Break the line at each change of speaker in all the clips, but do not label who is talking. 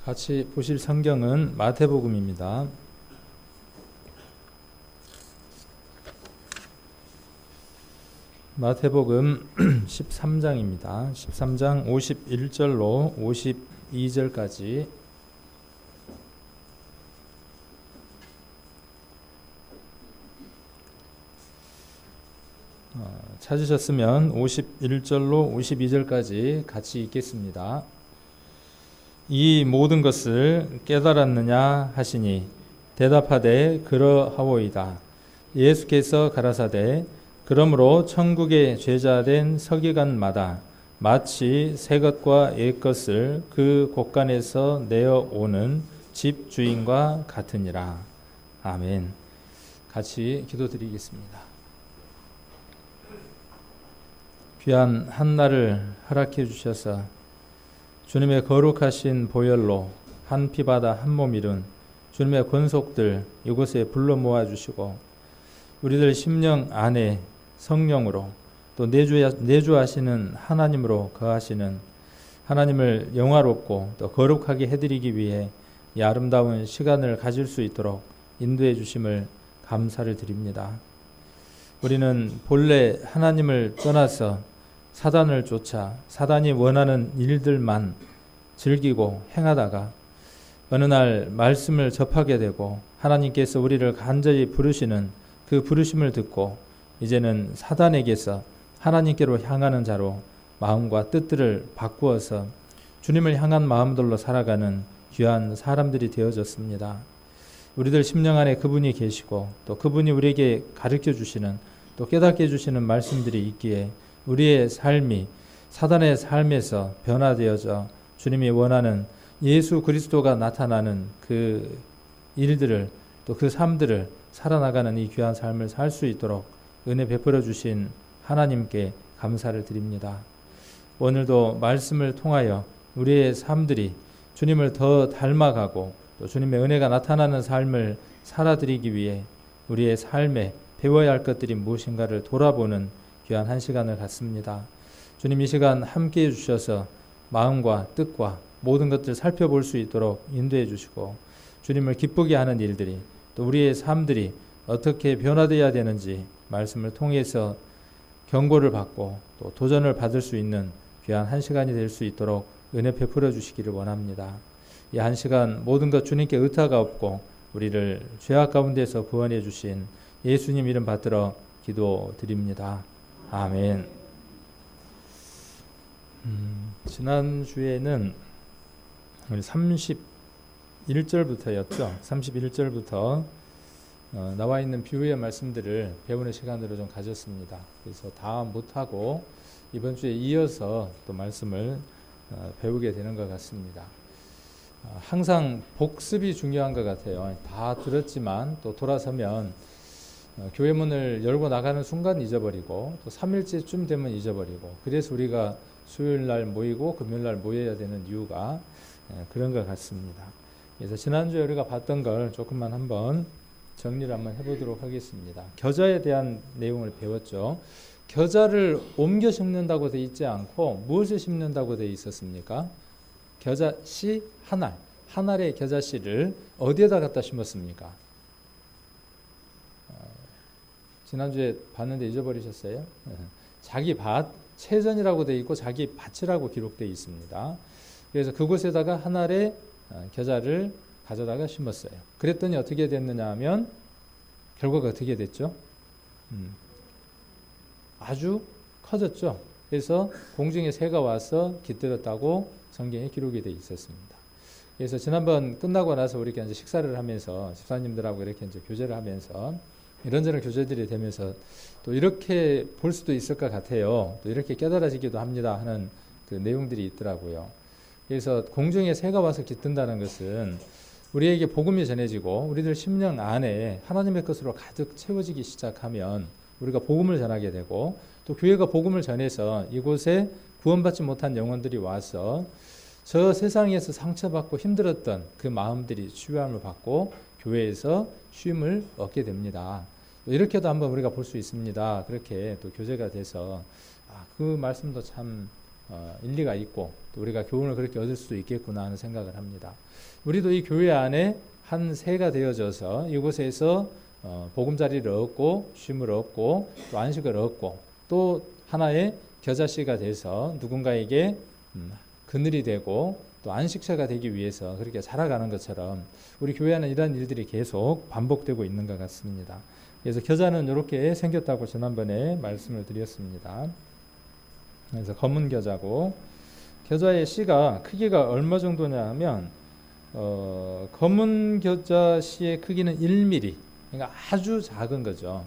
같이 보실 성경은 마태복음입니다. 마태복음 13장입니다. 13장 51절로 52절까지 찾으셨으면 51절로 52절까지 같이 읽겠습니다. 이 모든 것을 깨달았느냐 하시니 대답하되 그러하오이다. 예수께서 가라사대 그러므로 천국의 제자된 서기관마다 마치 새 것과 옛 것을 그 곳간에서 내어오는 집 주인과 같으니라. 아멘. 같이 기도드리겠습니다. 귀한 한날을 허락해 주셔서 주님의 거룩하신 보혈로 한 피바다 한 몸 이룬 주님의 권속들 이곳에 불러 모아주시고 우리들 심령 안에 성령으로 또 내주하시는 하나님으로 거하시는 하나님을 영화롭고 또 거룩하게 해드리기 위해 이 아름다운 시간을 가질 수 있도록 인도해 주심을 감사를 드립니다. 우리는 본래 하나님을 떠나서 사단을 쫓아 사단이 원하는 일들만 즐기고 행하다가 어느 날 말씀을 접하게 되고 하나님께서 우리를 간절히 부르시는 그 부르심을 듣고 이제는 사단에게서 하나님께로 향하는 자로 마음과 뜻들을 바꾸어서 주님을 향한 마음들로 살아가는 귀한 사람들이 되어졌습니다. 우리들 심령 안에 그분이 계시고 또 그분이 우리에게 가르쳐 주시는 또 깨닫게 해주시는 말씀들이 있기에 우리의 삶이 사단의 삶에서 변화되어져 주님이 원하는 예수 그리스도가 나타나는 그 일들을 또 그 삶들을 살아나가는 이 귀한 삶을 살 수 있도록 은혜 베풀어 주신 하나님께 감사를 드립니다. 오늘도 말씀을 통하여 우리의 삶들이 주님을 더 닮아가고 또 주님의 은혜가 나타나는 삶을 살아드리기 위해 우리의 삶에 배워야 할 것들이 무엇인가를 돌아보는 귀한 한 시간을 갖습니다. 주님 이 시간 함께해 주셔서 마음과 뜻과 모든 것들을 살펴볼 수 있도록 인도해 주시고 주님을 기쁘게 하는 일들이 또 우리의 삶들이 어떻게 변화되어야 되는지 말씀을 통해서 경고를 받고 또 도전을 받을 수 있는 귀한 한 시간이 될 수 있도록 은혜 베풀어 주시기를 원합니다. 이 한 시간 모든 것 주님께 의타가 없고 우리를 죄악 가운데서 구원해 주신 예수님 이름 받들어 기도드립니다. 아멘. 지난주에는 31절부터였죠. 31절부터 나와 있는 비유의 말씀들을 배우는 시간으로 좀 가졌습니다. 그래서 다 못하고 이번 주에 이어서 또 말씀을 배우게 되는 것 같습니다. 항상 복습이 중요한 것 같아요. 다 들었지만 또 돌아서면 교회 문을 열고 나가는 순간 잊어버리고 또 3일째쯤 되면 잊어버리고 그래서 우리가 수요일 날 모이고 금요일 날 모여야 되는 이유가 그런 것 같습니다. 그래서 지난주에 우리가 봤던 걸 조금만 한번 정리를 한번 해보도록 하겠습니다. 겨자에 대한 내용을 배웠죠. 겨자를 옮겨 심는다고 되어 있지 않고 무엇을 심는다고 되어 있었습니까? 겨자씨 한 알의 겨자씨를 어디에다 갖다 심었습니까? 지난주에 봤는데 잊어버리셨어요? 자기 밭, 채전이라고 되어 있고 자기 밭이라고 기록되어 있습니다. 그래서 그곳에다가 한 알의 겨자를 가져다가 심었어요. 그랬더니 어떻게 됐느냐 하면 결과가 어떻게 됐죠? 아주 커졌죠. 그래서 공중에 새가 와서 깃들었다고 성경에 기록이 되어 있었습니다. 그래서 지난번 끝나고 나서 우리 이제 식사를 하면서 집사님들하고 이렇게 이제 교제를 하면서 이런저런 교제들이 되면서 또 이렇게 볼 수도 있을 것 같아요. 또 이렇게 깨달아지기도 합니다 하는 그 내용들이 있더라고요. 그래서 공중에 새가 와서 깃든다는 것은 우리에게 복음이 전해지고 우리들 심령 안에 하나님의 것으로 가득 채워지기 시작하면 우리가 복음을 전하게 되고 또 교회가 복음을 전해서 이곳에 구원받지 못한 영혼들이 와서 저 세상에서 상처받고 힘들었던 그 마음들이 치유함을 받고 교회에서 쉼을 얻게 됩니다. 이렇게도 한번 우리가 볼 수 있습니다. 그렇게 또 교제가 돼서 그 말씀도 참 일리가 있고 또 우리가 교훈을 그렇게 얻을 수도 있겠구나 하는 생각을 합니다. 우리도 이 교회 안에 한 세가 되어져서 이곳에서 보금자리를 얻고 쉼을 얻고 또 안식을 얻고 또 하나의 겨자씨가 돼서 누군가에게 그늘이 되고 또 안식처가 되기 위해서 그렇게 자라가는 것처럼 우리 교회 안에 이런 일들이 계속 반복되고 있는 것 같습니다. 그래서 겨자는 이렇게 생겼다고 지난번에 말씀을 드렸습니다. 그래서 검은 겨자고 겨자의 씨가 크기가 얼마 정도냐 하면 검은 겨자 씨의 크기는 1mm, 그러니까 아주 작은 거죠.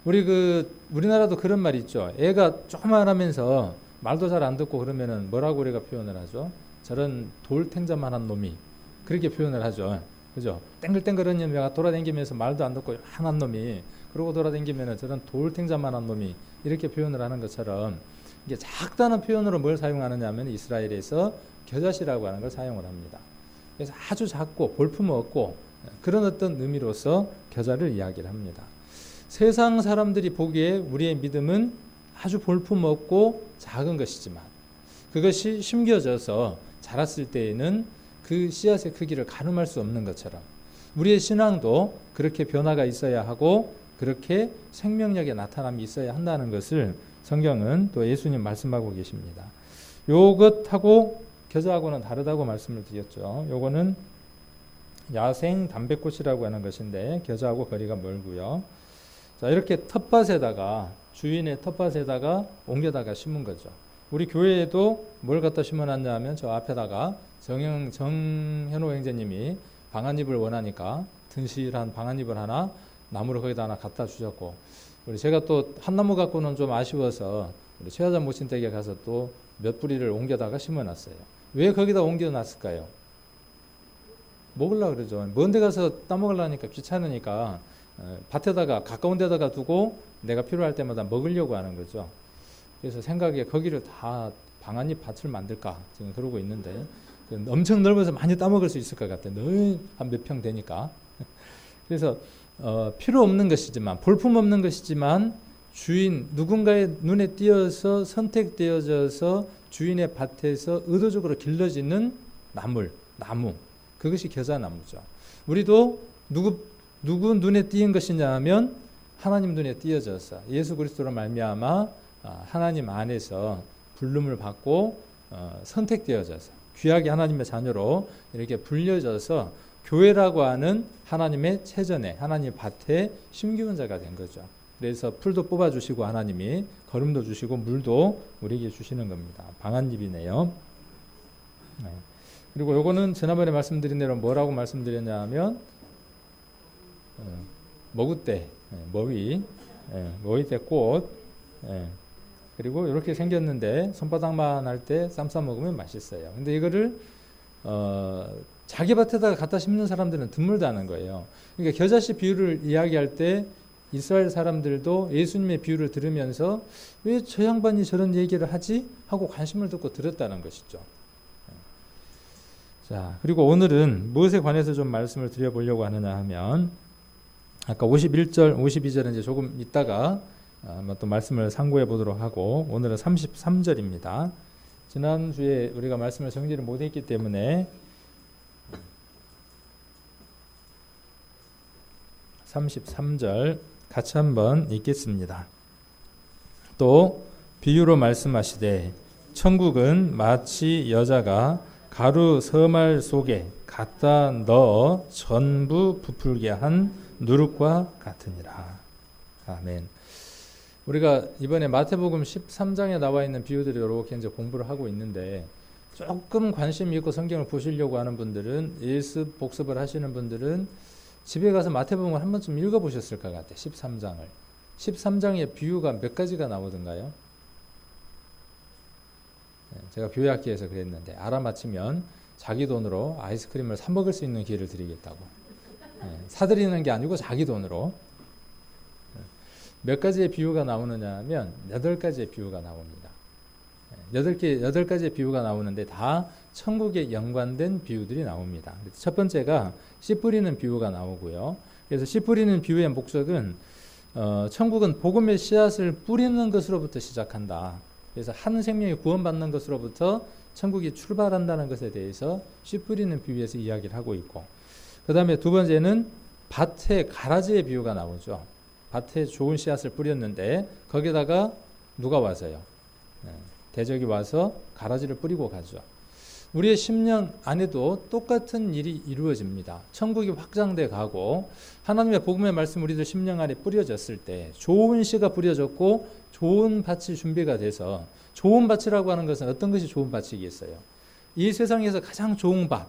우리나라도 그런 말 있죠. 애가 조그만하면서 말도 잘 안 듣고 그러면은 뭐라고 우리가 표현을 하죠? 저런 돌탱자만한 놈이, 그렇게 표현을 하죠. 그죠? 땡글땡글한 놈이 돌아다니면서 말도 안 듣고 한한 놈이, 그러고 돌아다니면은 저런 돌탱자만한 놈이, 이렇게 표현을 하는 것처럼 이게 작다는 표현으로 뭘 사용하느냐 하면 이스라엘에서 겨자씨라고 하는 걸 사용을 합니다. 그래서 아주 작고 볼품 없고 그런 어떤 의미로서 겨자를 이야기를 합니다. 세상 사람들이 보기에 우리의 믿음은 아주 볼품 없고 작은 것이지만 그것이 심겨져서 자랐을 때에는 그 씨앗의 크기를 가늠할 수 없는 것처럼 우리의 신앙도 그렇게 변화가 있어야 하고 그렇게 생명력의 나타남이 있어야 한다는 것을 성경은 또 예수님 말씀하고 계십니다. 요것하고 겨자하고는 다르다고 말씀을 드렸죠. 요거는 야생 담배꽃이라고 하는 것인데 겨자하고 거리가 멀고요. 자, 이렇게 텃밭에다가 주인의 텃밭에다가 옮겨다가 심은 거죠. 우리 교회에도 뭘 갖다 심어놨냐 하면 저 앞에다가 정현호 형제님이 방아잎을 원하니까 든실한 방아잎을 하나 나무를 거기다 하나 갖다 주셨고, 제가 또 한 나무 갖고는 좀 아쉬워서 우리 최하자 모친 댁에 가서 또 몇 뿌리를 옮겨다가 심어놨어요. 왜 거기다 옮겨놨을까요? 먹으려고 그러죠. 먼 데 가서 따먹으려니까 귀찮으니까 밭에다가 가까운 데다가 두고 내가 필요할 때마다 먹으려고 하는 거죠. 그래서 생각에 거기를 다 방아잎 밭을 만들까 지금 그러고 있는데 엄청 넓어서 많이 따먹을 수 있을 것 같아요. 한 몇 평 되니까. 그래서 필요 없는 것이지만 볼품 없는 것이지만 주인 누군가의 눈에 띄어서 선택되어져서 주인의 밭에서 의도적으로 길러지는 나무, 그것이 겨자나무죠. 우리도 누구 눈에 띄인 것이냐 하면 하나님 눈에 띄어져서 예수 그리스도로 말미암아 하나님 안에서 부름을 받고 선택되어져서 귀하게 하나님의 자녀로 이렇게 불려져서 교회라고 하는 하나님의 체전에 하나님 밭에 심기운 자가 된 거죠. 그래서 풀도 뽑아주시고 하나님이 거름도 주시고 물도 우리에게 주시는 겁니다. 방아잎이네요. 네. 그리고 요거는 지난번에 말씀드린 대로 뭐라고 말씀드렸냐 하면 머구대, 머위대 꽃, 그리고 이렇게 생겼는데 손바닥만 할 때 쌈 싸 먹으면 맛있어요. 근데 이거를 자기 밭에다가 갖다 심는 사람들은 드물다 하는 거예요. 그러니까 겨자씨 비유를 이야기할 때 이스라엘 사람들도 예수님의 비유를 들으면서 왜 저 양반이 저런 얘기를 하지? 하고 관심을 듣고 들었다는 것이죠. 자, 그리고 오늘은 무엇에 관해서 좀 말씀을 드려보려고 하느냐 하면 아까 51절, 52절은 이제 조금 있다가 또 말씀을 상고해 보도록 하고 오늘은 33절입니다. 지난주에 우리가 말씀을 정리를 못했기 때문에 33절 같이 한번 읽겠습니다. 또 비유로 말씀하시되 천국은 마치 여자가 가루 서말 속에 갖다 넣어 전부 부풀게 한 누룩과 같으니라. 아멘. 우리가 이번에 마태복음 13장에 나와 있는 비유들을 이렇게 이제 공부를 하고 있는데 조금 관심 있고 성경을 보시려고 하는 분들은 일습 복습을 하시는 분들은 집에 가서 마태복음을 한 번쯤 읽어보셨을 것 같아요. 13장을. 13장의 비유가 몇 가지가 나오던가요? 제가 교회학교에서 그랬는데 알아맞히면 자기 돈으로 아이스크림을 사 먹을 수 있는 기회를 드리겠다고. 사드리는 게 아니고 자기 돈으로. 몇 가지의 비유가 나오느냐 하면 8가지의 비유가 나옵니다. 8가지의 비유가 나오는데 다 천국에 연관된 비유들이 나옵니다. 첫 번째가 씨 뿌리는 비유가 나오고요. 그래서 씨 뿌리는 비유의 목적은 천국은 복음의 씨앗을 뿌리는 것으로부터 시작한다. 그래서 한 생명이 구원받는 것으로부터 천국이 출발한다는 것에 대해서 씨 뿌리는 비유에서 이야기를 하고 있고, 그 다음에 두 번째는 밭에 가라지의 비유가 나오죠. 밭에 좋은 씨앗을 뿌렸는데 거기다가 누가 와서요? 대적이 와서 가라지를 뿌리고 가죠. 우리의 심령 안에도 똑같은 일이 이루어집니다. 천국이 확장돼 가고 하나님의 복음의 말씀 우리들 심령 안에 뿌려졌을 때 좋은 씨가 뿌려졌고 좋은 밭이 준비가 돼서, 좋은 밭이라고 하는 것은 어떤 것이 좋은 밭이겠어요? 이 세상에서 가장 좋은 밭,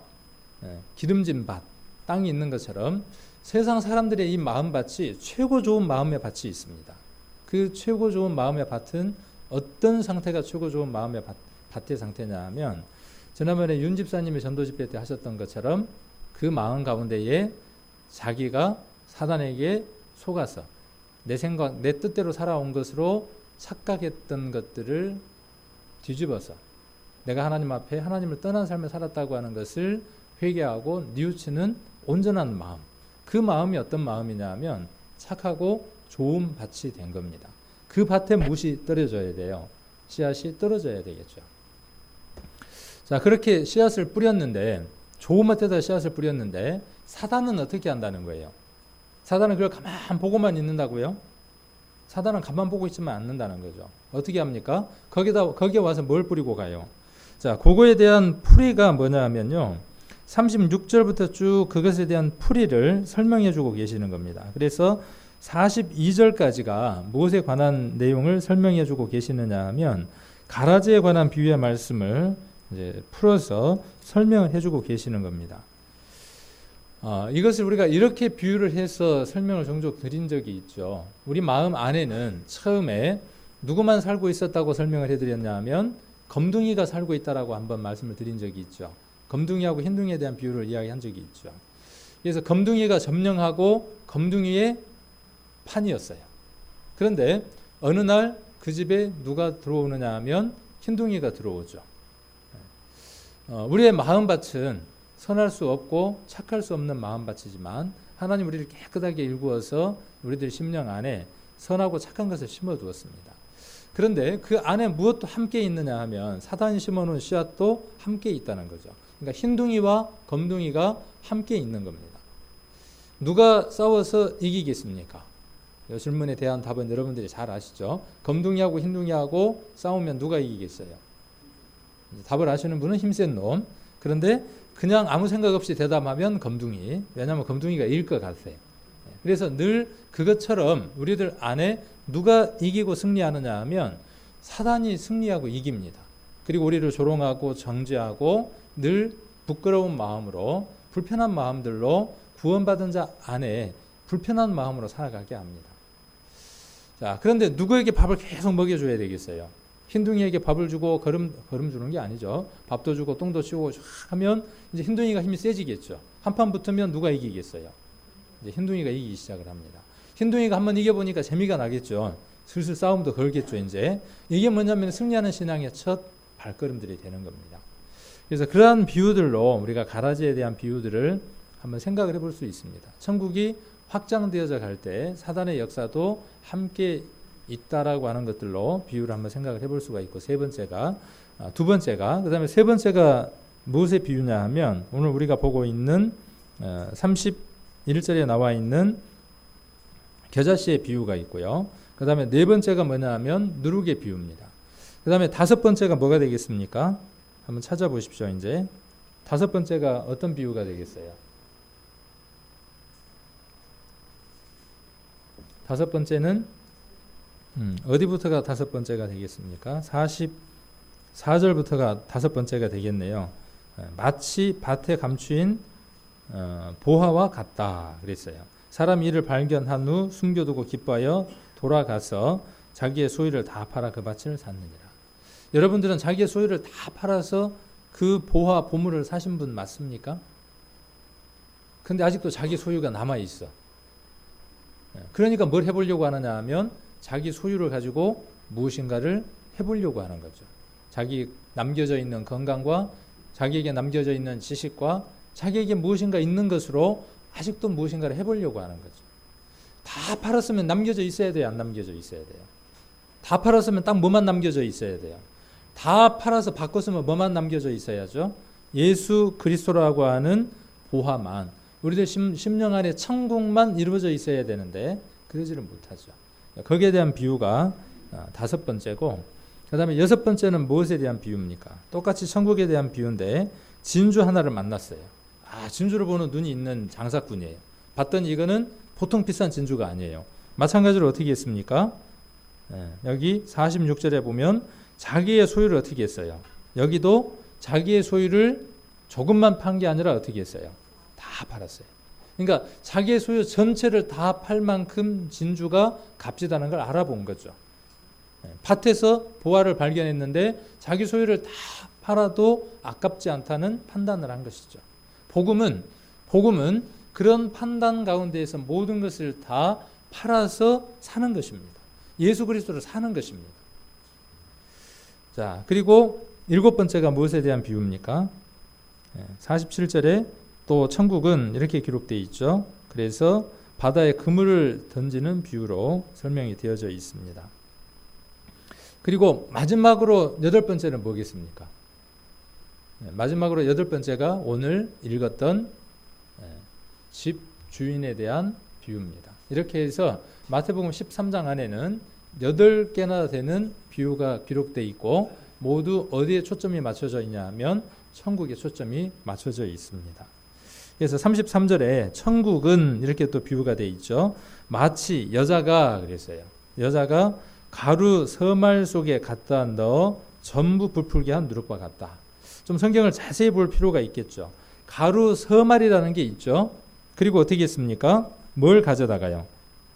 기름진 밭, 땅이 있는 것처럼 세상 사람들의 이 마음밭이 최고 좋은 마음의 밭이 있습니다. 그 최고 좋은 마음의 밭은 어떤 상태가 최고 좋은 마음의 밭의 상태냐 하면, 지난번에 윤 집사님이 전도 집회 때 하셨던 것처럼 그 마음 가운데에 자기가 사단에게 속아서 내 생각, 내 뜻대로 살아온 것으로 착각했던 것들을 뒤집어서 내가 하나님 앞에 하나님을 떠난 삶을 살았다고 하는 것을 회개하고 뉘우치는 온전한 마음, 그 마음이 어떤 마음이냐 하면 착하고 좋은 밭이 된 겁니다. 그 밭에 무엇이 떨어져야 돼요? 씨앗이 떨어져야 되겠죠. 자, 그렇게 씨앗을 뿌렸는데, 좋은 밭에다 씨앗을 뿌렸는데 사단은 어떻게 한다는 거예요? 사단은 그걸 가만 보고만 있는다고요? 사단은 가만 보고 있지만 않는다는 거죠. 어떻게 합니까? 거기에 와서 뭘 뿌리고 가요? 자, 그거에 대한 풀이가 뭐냐 하면요, 36절부터 쭉 그것에 대한 풀이를 설명해 주고 계시는 겁니다. 그래서 42절까지가 무엇에 관한 내용을 설명해 주고 계시느냐 하면 가라지에 관한 비유의 말씀을 이제 풀어서 설명을 해주고 계시는 겁니다. 이것을 우리가 이렇게 비유를 해서 설명을 종종 드린 적이 있죠. 우리 마음 안에는 처음에 누구만 살고 있었다고 설명을 해드렸냐 하면 검둥이가 살고 있다라고 한번 말씀을 드린 적이 있죠. 검둥이하고 흰둥이에 대한 비유를 이야기한 적이 있죠. 그래서 검둥이가 점령하고 검둥이의 판이었어요. 그런데 어느 날 그 집에 누가 들어오느냐 하면 흰둥이가 들어오죠. 우리의 마음밭은 선할 수 없고 착할 수 없는 마음밭이지만 하나님 우리를 깨끗하게 일구어서 우리들 심령 안에 선하고 착한 것을 심어두었습니다. 그런데 그 안에 무엇도 함께 있느냐 하면 사단이 심어놓은 씨앗도 함께 있다는 거죠. 그러니까 흰둥이와 검둥이가 함께 있는 겁니다. 누가 싸워서 이기겠습니까? 이 질문에 대한 답은 여러분들이 잘 아시죠? 검둥이하고 흰둥이하고 싸우면 누가 이기겠어요? 답을 아시는 분은 힘센 놈. 그런데 그냥 아무 생각 없이 대답하면 검둥이. 왜냐하면 검둥이가 이길 것 같아요. 그래서 늘 그것처럼 우리들 안에 누가 이기고 승리하느냐 하면 사단이 승리하고 이깁니다. 그리고 우리를 조롱하고 정죄하고 늘 부끄러운 마음으로, 불편한 마음들로 구원받은 자 안에 불편한 마음으로 살아가게 합니다. 자, 그런데 누구에게 밥을 계속 먹여줘야 되겠어요? 흰둥이에게 밥을 주고 걸음 주는 게 아니죠. 밥도 주고 똥도 치우고 하면 이제 흰둥이가 힘이 세지겠죠. 한판 붙으면 누가 이기겠어요? 이제 흰둥이가 이기기 시작을 합니다. 흰둥이가 한번 이겨보니까 재미가 나겠죠. 슬슬 싸움도 걸겠죠. 이제 이게 뭐냐면 승리하는 신앙의 첫 발걸음들이 되는 겁니다. 그래서 그러한 비유들로 우리가 가라지에 대한 비유들을 한번 생각을 해볼 수 있습니다. 천국이 확장되어져 갈 때 사단의 역사도 함께 있다라고 하는 것들로 비유를 한번 생각을 해볼 수가 있고, 두 번째가, 그 다음에 세 번째가 무엇의 비유냐 하면 오늘 우리가 보고 있는 31절에 나와 있는 겨자씨의 비유가 있고요. 그 다음에 네 번째가 뭐냐 하면 누룩의 비유입니다. 그 다음에 다섯 번째가 뭐가 되겠습니까? 한번 찾아보십시오. 이제 다섯 번째가 어떤 비유가 되겠어요? 다섯 번째는 어디부터가 다섯 번째가 되겠습니까? 44절부터가 다섯 번째가 되겠네요. 마치 밭에 감추인 보화와 같다 그랬어요. 사람이 이를 발견한 후 숨겨두고 기뻐하여 돌아가서 자기의 소유를 다 팔아 그 밭을 샀느니라. 여러분들은 자기의 소유를 다 팔아서 그 보화 보물을 사신 분 맞습니까? 근데 아직도 자기 소유가 남아있어. 그러니까 뭘 해보려고 하느냐 하면 자기 소유를 가지고 무엇인가를 해보려고 하는 거죠. 자기 남겨져 있는 건강과 자기에게 남겨져 있는 지식과 자기에게 무엇인가 있는 것으로 아직도 무엇인가를 해보려고 하는 거죠. 다 팔았으면 남겨져 있어야 돼요? 안 남겨져 있어야 돼요? 다 팔았으면 딱 뭐만 남겨져 있어야 돼요? 다 팔아서 바꿨으면 뭐만 남겨져 있어야죠? 예수 그리스도라고 하는 보화만, 우리들 심령 안에 천국만 이루어져 있어야 되는데 그러지를 못하죠. 거기에 대한 비유가 5번째고, 그 다음에 6번째는 무엇에 대한 비유입니까? 똑같이 천국에 대한 비유인데 진주 하나를 만났어요. 진주를 보는 눈이 있는 장사꾼이에요. 봤더니 이거는 보통 비싼 진주가 아니에요. 마찬가지로 어떻게 했습니까? 여기 46절에 보면 자기의 소유를 어떻게 했어요? 여기도 자기의 소유를 조금만 판 게 아니라 어떻게 했어요? 다 팔았어요. 그러니까 자기의 소유 전체를 다 팔 만큼 진주가 값지다는 걸 알아본 거죠. 밭에서 보화를 발견했는데 자기 소유를 다 팔아도 아깝지 않다는 판단을 한 것이죠. 복음은 그런 판단 가운데에서 모든 것을 다 팔아서 사는 것입니다. 예수 그리스도를 사는 것입니다. 자, 그리고 7번째가 무엇에 대한 비유입니까? 47절에 또 천국은 이렇게 기록되어 있죠. 그래서 바다에 그물을 던지는 비유로 설명이 되어져 있습니다. 그리고 마지막으로 8번째는 뭐겠습니까? 마지막으로 8번째가 오늘 읽었던 집 주인에 대한 비유입니다. 이렇게 해서 마태복음 13장 안에는 8개나 되는 비유가 기록되어 있고 모두 어디에 초점이 맞춰져 있냐면 천국에 초점이 맞춰져 있습니다. 그래서 33절에 천국은 이렇게 또 비유가 되어 있죠. 마치 여자가 그랬어요. 여자가 가루 서말 속에 갖다 넣어 전부 부풀게 한 누룩과 같다. 좀 성경을 자세히 볼 필요가 있겠죠. 가루 서말이라는 게 있죠. 그리고 어떻게 했습니까? 뭘 가져다가요?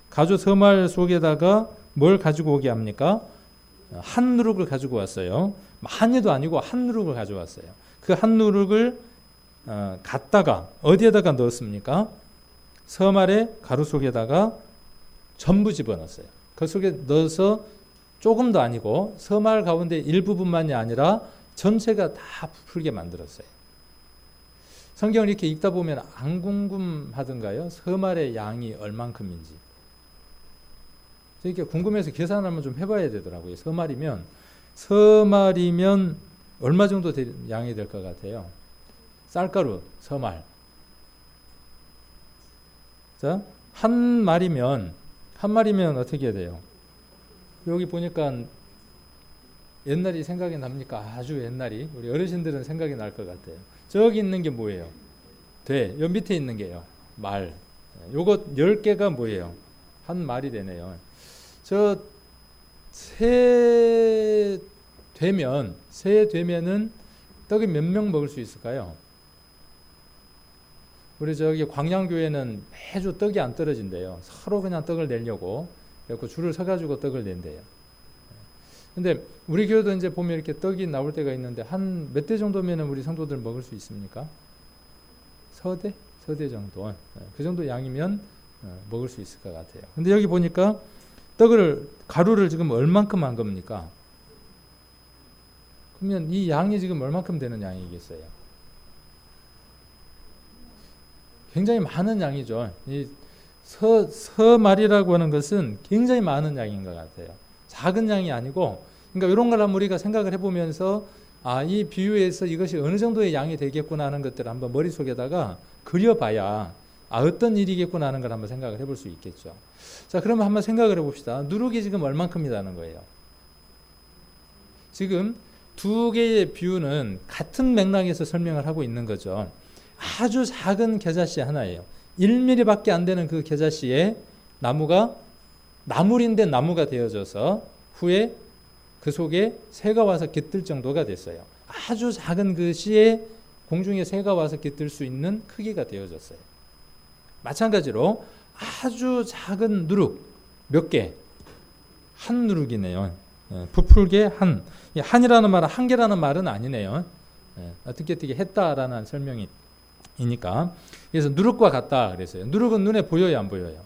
가루 서말 속에다가 뭘 가지고 오게 합니까? 한 누룩을 가지고 왔어요. 많이도 아니고 한 누룩을 가져왔어요. 그 한 누룩을 갖다가 어디에다가 넣었습니까? 서말의 가루 속에다가 전부 집어넣었어요. 그 속에 넣어서 조금도 아니고 서말 가운데 일부분만이 아니라 전체가 다 부풀게 만들었어요. 성경을 이렇게 읽다 보면 안 궁금하던가요? 서말의 양이 얼만큼인지. 이렇게 궁금해서 계산을 한번 좀 해봐야 되더라고요. 서말이면 얼마 정도 양이 될 것 같아요? 쌀가루, 서말. 자, 한 마리면 어떻게 돼요? 여기 보니까 옛날이 생각이 납니까? 아주 옛날이. 우리 어르신들은 생각이 날 것 같아요. 저기 있는 게 뭐예요? 돼. 요 밑에 있는 게요. 말. 요거 10개가 뭐예요? 한 말이 되네요. 새 되면은 떡이 몇 명 먹을 수 있을까요? 우리 저기 광양교회는 매주 떡이 안 떨어진대요. 서로 그냥 떡을 내려고 그래서 줄을 서가지고 떡을 낸대요. 근데 우리 교회도 이제 보면 이렇게 떡이 나올 때가 있는데 한 몇 대 정도면 우리 성도들 먹을 수 있습니까? 서대 정도. 그 정도 양이면 먹을 수 있을 것 같아요. 근데 여기 보니까 가루를 지금 얼만큼 한 겁니까? 그러면 이 양이 지금 얼만큼 되는 양이겠어요? 굉장히 많은 양이죠. 이 서말이라고 하는 것은 굉장히 많은 양인 것 같아요. 작은 양이 아니고, 그러니까 이런 걸 한번 우리가 생각을 해보면서 이 비유에서 이것이 어느 정도의 양이 되겠구나 하는 것들을 한번 머릿속에다가 그려봐야 어떤 일이겠구나 하는 걸 한번 생각을 해볼 수 있겠죠. 자, 그러면 한번 생각을 해봅시다. 누룩이 지금 얼만큼이라는 거예요? 지금 두 개의 비유는 같은 맥락에서 설명을 하고 있는 거죠. 아주 작은 겨자씨 하나예요. 1mm밖에 안 되는 그 겨자씨에 나무가 나물인데 나무가 되어져서 후에 그 속에 새가 와서 깃들 정도가 됐어요. 아주 작은 그 씨에 공중에 새가 와서 깃들 수 있는 크기가 되어졌어요. 마찬가지로 아주 작은 누룩 몇 개, 한 누룩이네요. 부풀게 한. 한이라는 말은 한 개라는 말은 아니네요. 어떻게 했다라는 설명이니까. 그래서 누룩과 같다 그랬어요. 누룩은 눈에 보여요, 안 보여요?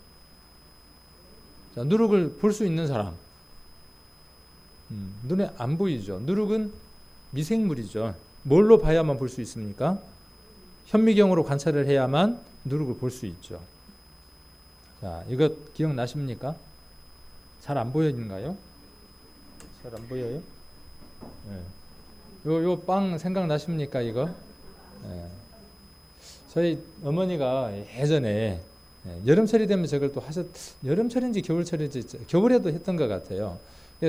자, 누룩을 볼 수 있는 사람. 눈에 안 보이죠. 누룩은 미생물이죠. 뭘로 봐야만 볼 수 있습니까? 현미경으로 관찰을 해야만 누룩을 볼 수 있죠. 자, 이거 기억나십니까? 잘 안 보이는가요? 잘 안 보여요? 요 빵 생각나십니까 이거? 예. 저희 어머니가 예전에 여름철이 되면 저걸 또 여름철인지 겨울철인지 겨울에도 했던 것 같아요.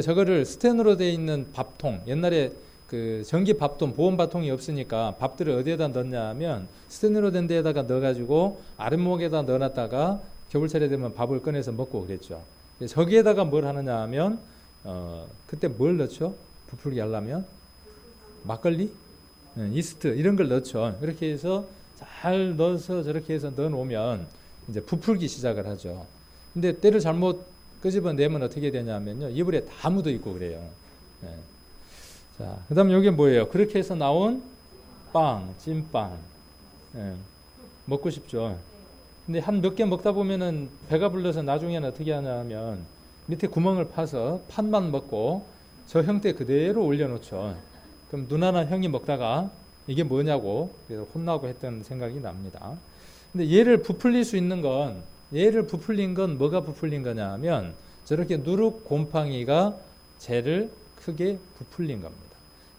저거를 스텐으로 되어 있는 밥통, 옛날에 그 전기 밥통, 보온 밥통이 없으니까 밥들을 어디에다 넣냐 하면 스텐으로 된 데에다가 넣어가지고 아랫목에다 넣어놨다가 겨울철에 되면 밥을 꺼내서 먹고 그랬죠. 저기에다가 뭘 하느냐 하면 그때 뭘 넣죠? 부풀게 하려면 막걸리, 이스트 이런 걸 넣죠. 이렇게 해서 잘 넣어서 저렇게 해서 넣어 놓으면 이제 부풀기 시작을 하죠. 근데 때를 잘못 끄집어 내면 어떻게 되냐면요, 이불에 다 묻어 있고 그래요. 자, 그다음 여기 뭐예요? 그렇게 해서 나온 빵, 찐빵. 먹고 싶죠. 근데 한 몇 개 먹다 보면은 배가 불러서 나중에는 어떻게 하냐면 밑에 구멍을 파서 판만 먹고 저 형태 그대로 올려놓죠. 그럼 누나나 형이 먹다가 이게 뭐냐고 그래서 혼나고 했던 생각이 납니다. 근데 얘를 부풀릴 수 있는 건, 얘를 부풀린 건 뭐가 부풀린 거냐 하면 저렇게 누룩 곰팡이가 쟤를 크게 부풀린 겁니다.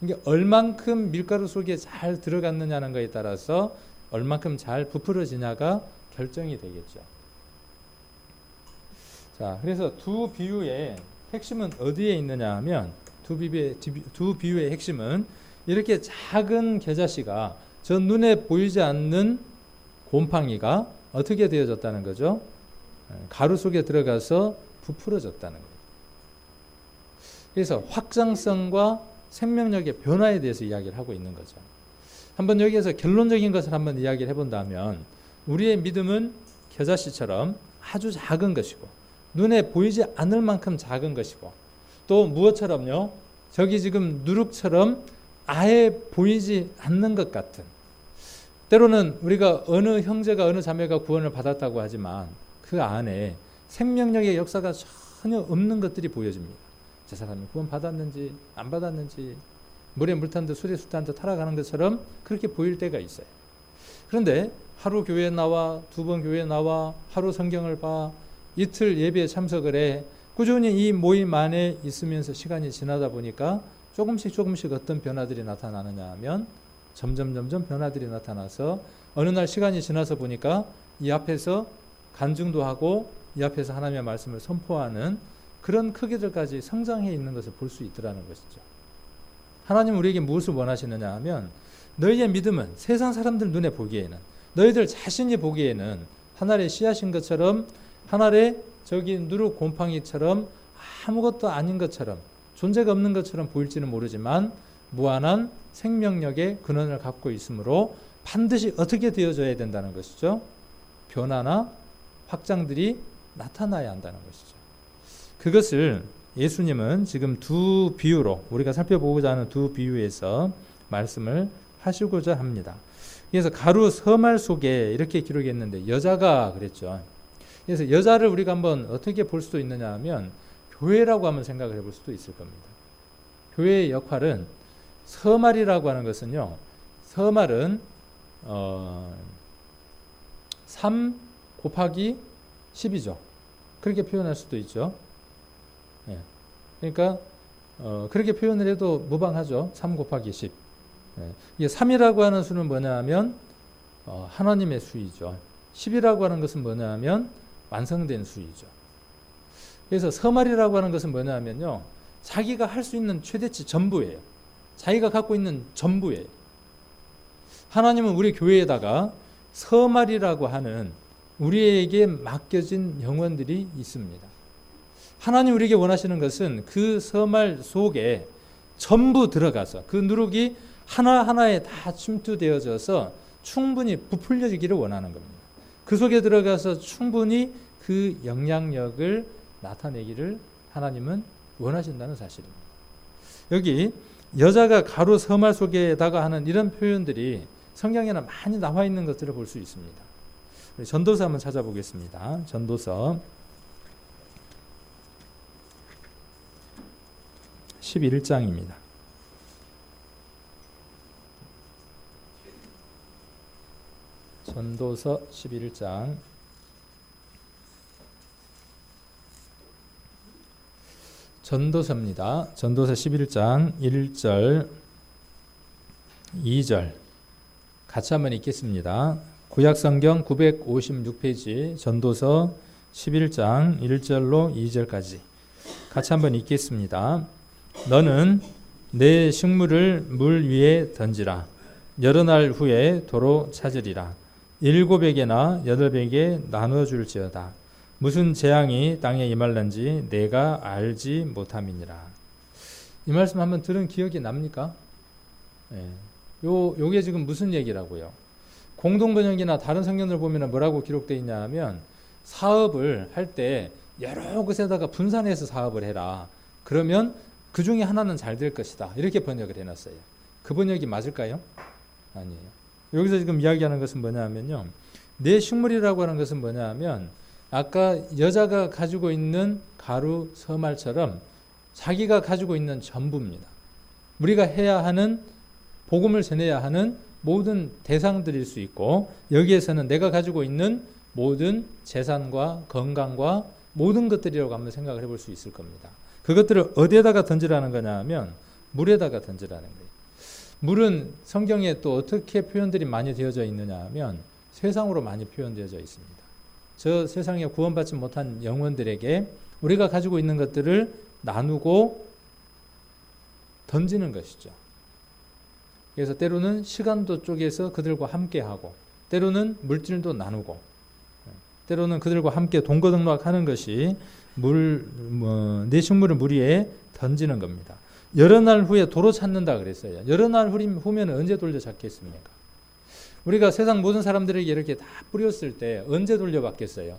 이게 얼만큼 밀가루 속에 잘 들어갔느냐는 거에 따라서 얼만큼 잘 부풀어지냐가 결정이 되겠죠. 자, 그래서 두 비유의 핵심은 어디에 있느냐 하면 두 비유의 핵심은 이렇게 작은 겨자씨가 저 눈에 보이지 않는 곰팡이가 어떻게 되어졌다는 거죠? 가루 속에 들어가서 부풀어졌다는 거예요. 그래서 확장성과 생명력의 변화에 대해서 이야기를 하고 있는 거죠. 한번 여기에서 결론적인 것을 한번 이야기를 해본다면 우리의 믿음은 겨자씨처럼 아주 작은 것이고 눈에 보이지 않을 만큼 작은 것이고 또 무엇처럼요? 저기 지금 누룩처럼 아예 보이지 않는 것 같은, 때로는 우리가 어느 형제가 어느 자매가 구원을 받았다고 하지만 그 안에 생명력의 역사가 전혀 없는 것들이 보여집니다. 저 사람이 구원 받았는지 안 받았는지 물에 물 탄 듯 술에 술 탄 듯 타락하는 것처럼 그렇게 보일 때가 있어요. 그런데 하루 교회에 나와, 두 번 교회에 나와, 하루 성경을 봐, 이틀 예배에 참석을 해, 꾸준히 이 모임 안에 있으면서 시간이 지나다 보니까 조금씩 어떤 변화들이 나타나느냐 하면 점점 변화들이 나타나서 어느 날 시간이 지나서 보니까 이 앞에서 간증도 하고 이 앞에서 하나님의 말씀을 선포하는 그런 크기들까지 성장해 있는 것을 볼 수 있더라는 것이죠. 하나님은 우리에게 무엇을 원하시느냐 하면 너희의 믿음은 세상 사람들 눈에 보기에는, 너희들 자신이 보기에는 하늘의 씨앗인 것처럼, 하늘의 저기 누룩 곰팡이처럼 아무것도 아닌 것처럼, 존재가 없는 것처럼 보일지는 모르지만 무한한 생명력의 근원을 갖고 있으므로 반드시 어떻게 되어져야 된다는 것이죠. 변화나 확장들이 나타나야 한다는 것이죠. 그것을 예수님은 지금 두 비유로, 우리가 살펴보고자 하는 두 비유에서 말씀을 하시고자 합니다. 그래서 가루 서말 속에 이렇게 기록했는데 여자가 그랬죠. 그래서 여자를 우리가 한번 어떻게 볼 수도 있느냐 하면 교회라고 한번 생각을 해볼 수도 있을 겁니다. 교회의 역할은, 서말이라고 하는 것은요, 서말은 3 곱하기 10이죠. 그렇게 표현할 수도 있죠. 예. 그러니까 그렇게 표현을 해도 무방하죠. 3 곱하기 10. 예. 이게 3이라고 하는 수는 뭐냐 하면 하나님의 수이죠. 10이라고 하는 것은 뭐냐 하면 완성된 수이죠. 그래서 서말이라고 하는 것은 뭐냐 하면요, 자기가 할 수 있는 최대치 전부예요. 자기가 갖고 있는 전부예요. 하나님은 우리 교회에다가 서말이라고 하는 우리에게 맡겨진 영혼들이 있습니다. 하나님 우리에게 원하시는 것은 그 서말 속에 전부 들어가서 그 누룩이 하나하나에 다 침투되어져서 충분히 부풀려지기를 원하는 겁니다. 그 속에 들어가서 충분히 그 영향력을 나타내기를 하나님은 원하신다는 사실입니다. 여기 여자가 가루 서말 속에다가 하는 이런 표현들이 성경에는 많이 나와 있는 것들을 볼 수 있습니다. 전도서 한번 찾아보겠습니다. 전도서 11장입니다. 전도서 11장 전도서입니다. 전도서 11장 1절 2절 같이 한번 읽겠습니다. 구약성경 956페이지 전도서 11장 1절로 2절까지 같이 한번 읽겠습니다. 너는 내 식물을 물 위에 던지라. 여러 날 후에 도로 찾으리라. 7에게나 8에게 나누어 줄지어다. 무슨 재앙이 땅에 임할는지 내가 알지 못함이니라. 이 말씀 한번 들은 기억이 납니까? 요게 지금 무슨 얘기라고요? 공동번역이나 다른 성경을 보면 뭐라고 기록되어 있냐 하면 사업을 할 때 여러 곳에다가 분산해서 사업을 해라. 그러면 그 중에 하나는 잘 될 것이다. 이렇게 번역을 해놨어요. 그 번역이 맞을까요? 아니에요. 여기서 지금 이야기하는 것은 뭐냐 하면요. 내 식물이라고 하는 것은 뭐냐 하면 아까 여자가 가지고 있는 가루 서말처럼 자기가 가지고 있는 전부입니다. 우리가 해야 하는 복음을 전해야 하는 모든 대상들일 수 있고 여기에서는 내가 가지고 있는 모든 재산과 건강과 모든 것들이라고 한번 생각을 해볼 수 있을 겁니다. 그것들을 어디에다가 던지라는 거냐 하면 물에다가 던지라는 거예요. 물은 성경에 또 어떻게 표현들이 많이 되어져 있느냐 하면 세상으로 많이 표현되어져 있습니다. 저 세상에 구원받지 못한 영혼들에게 우리가 가지고 있는 것들을 나누고 던지는 것이죠. 그래서 때로는 시간도 쪼개서 그들과 함께하고 때로는 물질도 나누고 때로는 그들과 함께 동거동락하는 것이 내 식물을 물 위에 던지는 겁니다. 여러 날 후에 도로 찾는다 그랬어요. 여러 날 후면 언제 돌려잡겠습니까? 우리가 세상 모든 사람들에게 이렇게 다 뿌렸을 때 언제 돌려받겠어요?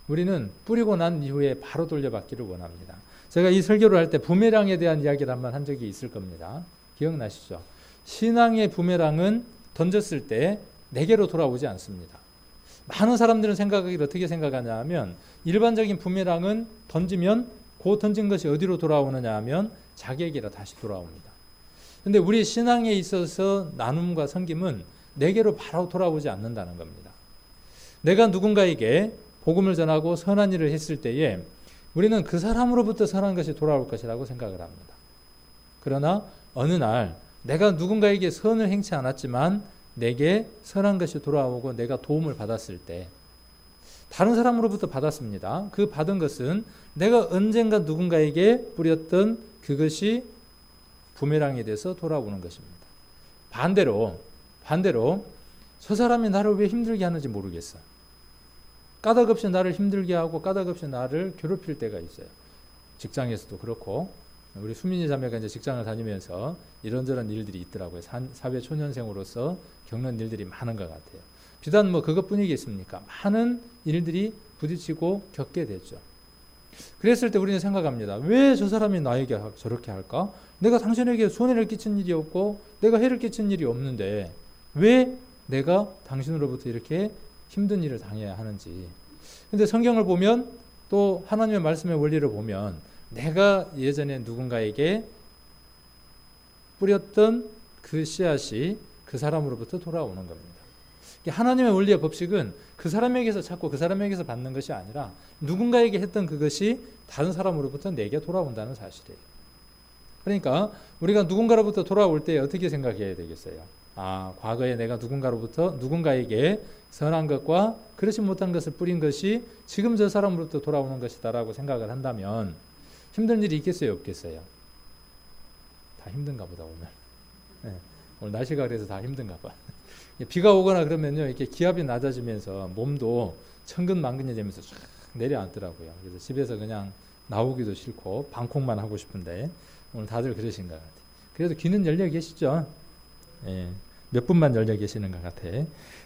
우리는 뿌리고 난 이후에 바로 돌려받기를 원합니다. 제가 이 설교를 할 때 부메랑에 대한 이야기를 한번 한 적이 있을 겁니다. 기억나시죠? 신앙의 부메랑은 던졌을 때 내게로 돌아오지 않습니다. 많은 사람들은 생각하기를 어떻게 생각하냐 하면 일반적인 부메랑은 던지면 그 던진 것이 어디로 돌아오느냐 하면 자기에게로 다시 돌아옵니다. 그런데 우리 신앙에 있어서 나눔과 섬김은 내게로 바로 돌아오지 않는다는 겁니다. 내가 누군가에게 복음을 전하고 선한 일을 했을 때에 우리는 그 사람으로부터 선한 것이 돌아올 것이라고 생각을 합니다. 그러나 어느 날 내가 누군가에게 선을 행치 않았지만 내게 선한 것이 돌아오고 내가 도움을 받았을 때 다른 사람으로부터 받았습니다. 그 받은 것은 내가 언젠가 누군가에게 뿌렸던 그것이 부메랑이 돼서 돌아오는 것입니다. 반대로 저 사람이 나를 왜 힘들게 하는지 모르겠어. 까닭없이 나를 힘들게 하고 까닭없이 나를 괴롭힐 때가 있어요. 직장에서도 그렇고 우리 수민이 자매가 이제 직장을 다니면서 이런저런 일들이 있더라고요. 사회 초년생으로서 겪는 일들이 많은 것 같아요. 비단 그것뿐이겠습니까? 많은 일들이 부딪히고 겪게 됐죠. 그랬을 때 우리는 생각합니다. 왜 저 사람이 나에게 저렇게 할까? 내가 당신에게 손해를 끼친 일이 없고 내가 해를 끼친 일이 없는데 왜 내가 당신으로부터 이렇게 힘든 일을 당해야 하는지. 근데 성경을 보면 또 하나님의 말씀의 원리를 보면 내가 예전에 누군가에게 뿌렸던 그 씨앗이 그 사람으로부터 돌아오는 겁니다. 하나님의 원리의 법칙은 그 사람에게서 찾고 그 사람에게서 받는 것이 아니라 누군가에게 했던 그것이 다른 사람으로부터 내게 돌아온다는 사실이에요. 그러니까 우리가 누군가로부터 돌아올 때 어떻게 생각해야 되겠어요? 과거에 내가 누군가에게 선한 것과 그렇지 못한 것을 뿌린 것이 지금 저 사람으로부터 돌아오는 것이다라고 생각을 한다면 힘든 일이 있겠어요, 없겠어요? 다 힘든가 보다 오늘. 네, 오늘 날씨가 그래서 다 힘든가 봐. 비가 오거나 그러면요, 이렇게 기압이 낮아지면서 몸도 천근만근이 되면서 쫙 내려앉더라고요. 그래서 집에서 그냥 나오기도 싫고 방콕만 하고 싶은데 오늘 다들 그러신 것 같아요. 그래도 귀는 열려 계시죠? 예, 몇 분만 열려 계시는 것 같아.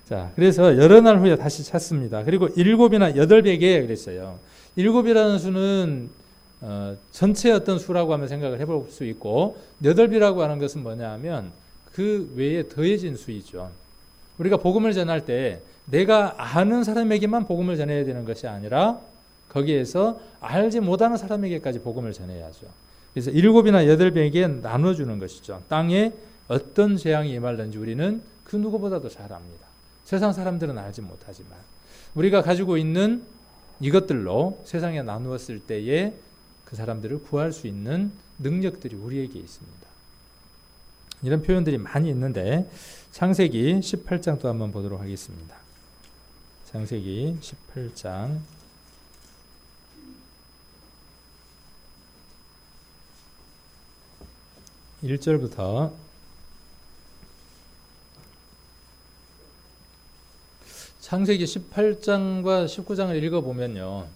자, 그래서 여러 날 후에 다시 찾습니다. 그리고 7이나 8에게 그랬어요. 7이라는 수는 전체 어떤 수라고 하면 생각을 해볼 수 있고 8이라고 하는 것은 뭐냐 하면 그 외에 더해진 수이죠. 우리가 복음을 전할 때 내가 아는 사람에게만 복음을 전해야 되는 것이 아니라 거기에서 알지 못하는 사람에게까지 복음을 전해야죠. 그래서 7이나 8에게 나눠주는 것이죠. 땅에 어떤 재앙이 임할는지 우리는 그 누구보다도 잘 압니다. 세상 사람들은 알지 못하지만 우리가 가지고 있는 이것들로 세상에 나누었을 때에 그 사람들을 구할 수 있는 능력들이 우리에게 있습니다. 이런 표현들이 많이 있는데 창세기 18장도 한번 보도록 하겠습니다. 창세기 18장 1절부터 창세기 18장과 19장을 읽어보면요,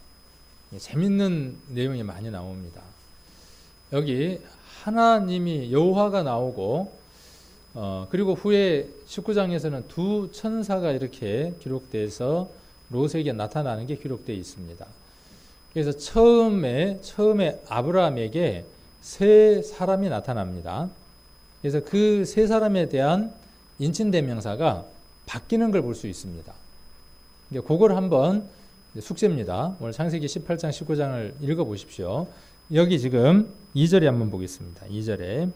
재밌는 내용이 많이 나옵니다. 여기 하나님이 여호와가 나오고 그리고 후에 19장에서는 두 천사가 이렇게 기록돼서 롯에게 나타나는 게 기록되어 있습니다. 그래서 처음에 아브라함에게 세 사람이 나타납니다. 그래서 그 세 사람에 대한 인칭대명사가 바뀌는 걸 볼 수 있습니다. 그걸 한번 숙제입니다. 오늘 창세기 18장 19장을 읽어보십시오. 여기 지금 2절에 한번 보겠습니다. 2절에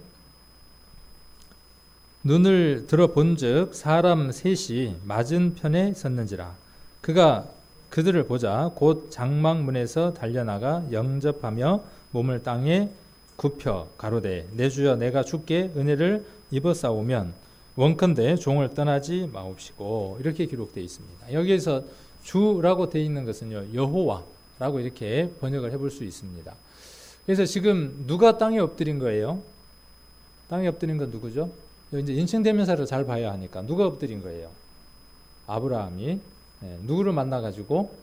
눈을 들어본즉 사람 셋이 맞은편에 섰는지라. 그가 그들을 보자 곧 장막문에서 달려나가 영접하며 몸을 땅에 굽혀 가로되 내 주여 내가 주께 은혜를 입어싸우면 원컨대 종을 떠나지 마옵시고. 이렇게 기록되어 있습니다. 여기에서 주라고 되어 있는 것은요, 여호와라고 이렇게 번역을 해볼 수 있습니다. 그래서 지금 누가 땅에 엎드린 거예요? 땅에 엎드린 건 누구죠? 이제 인칭대명사를 잘 봐야 하니까 누가 엎드린 거예요? 아브라함이. 누구를 만나가지고?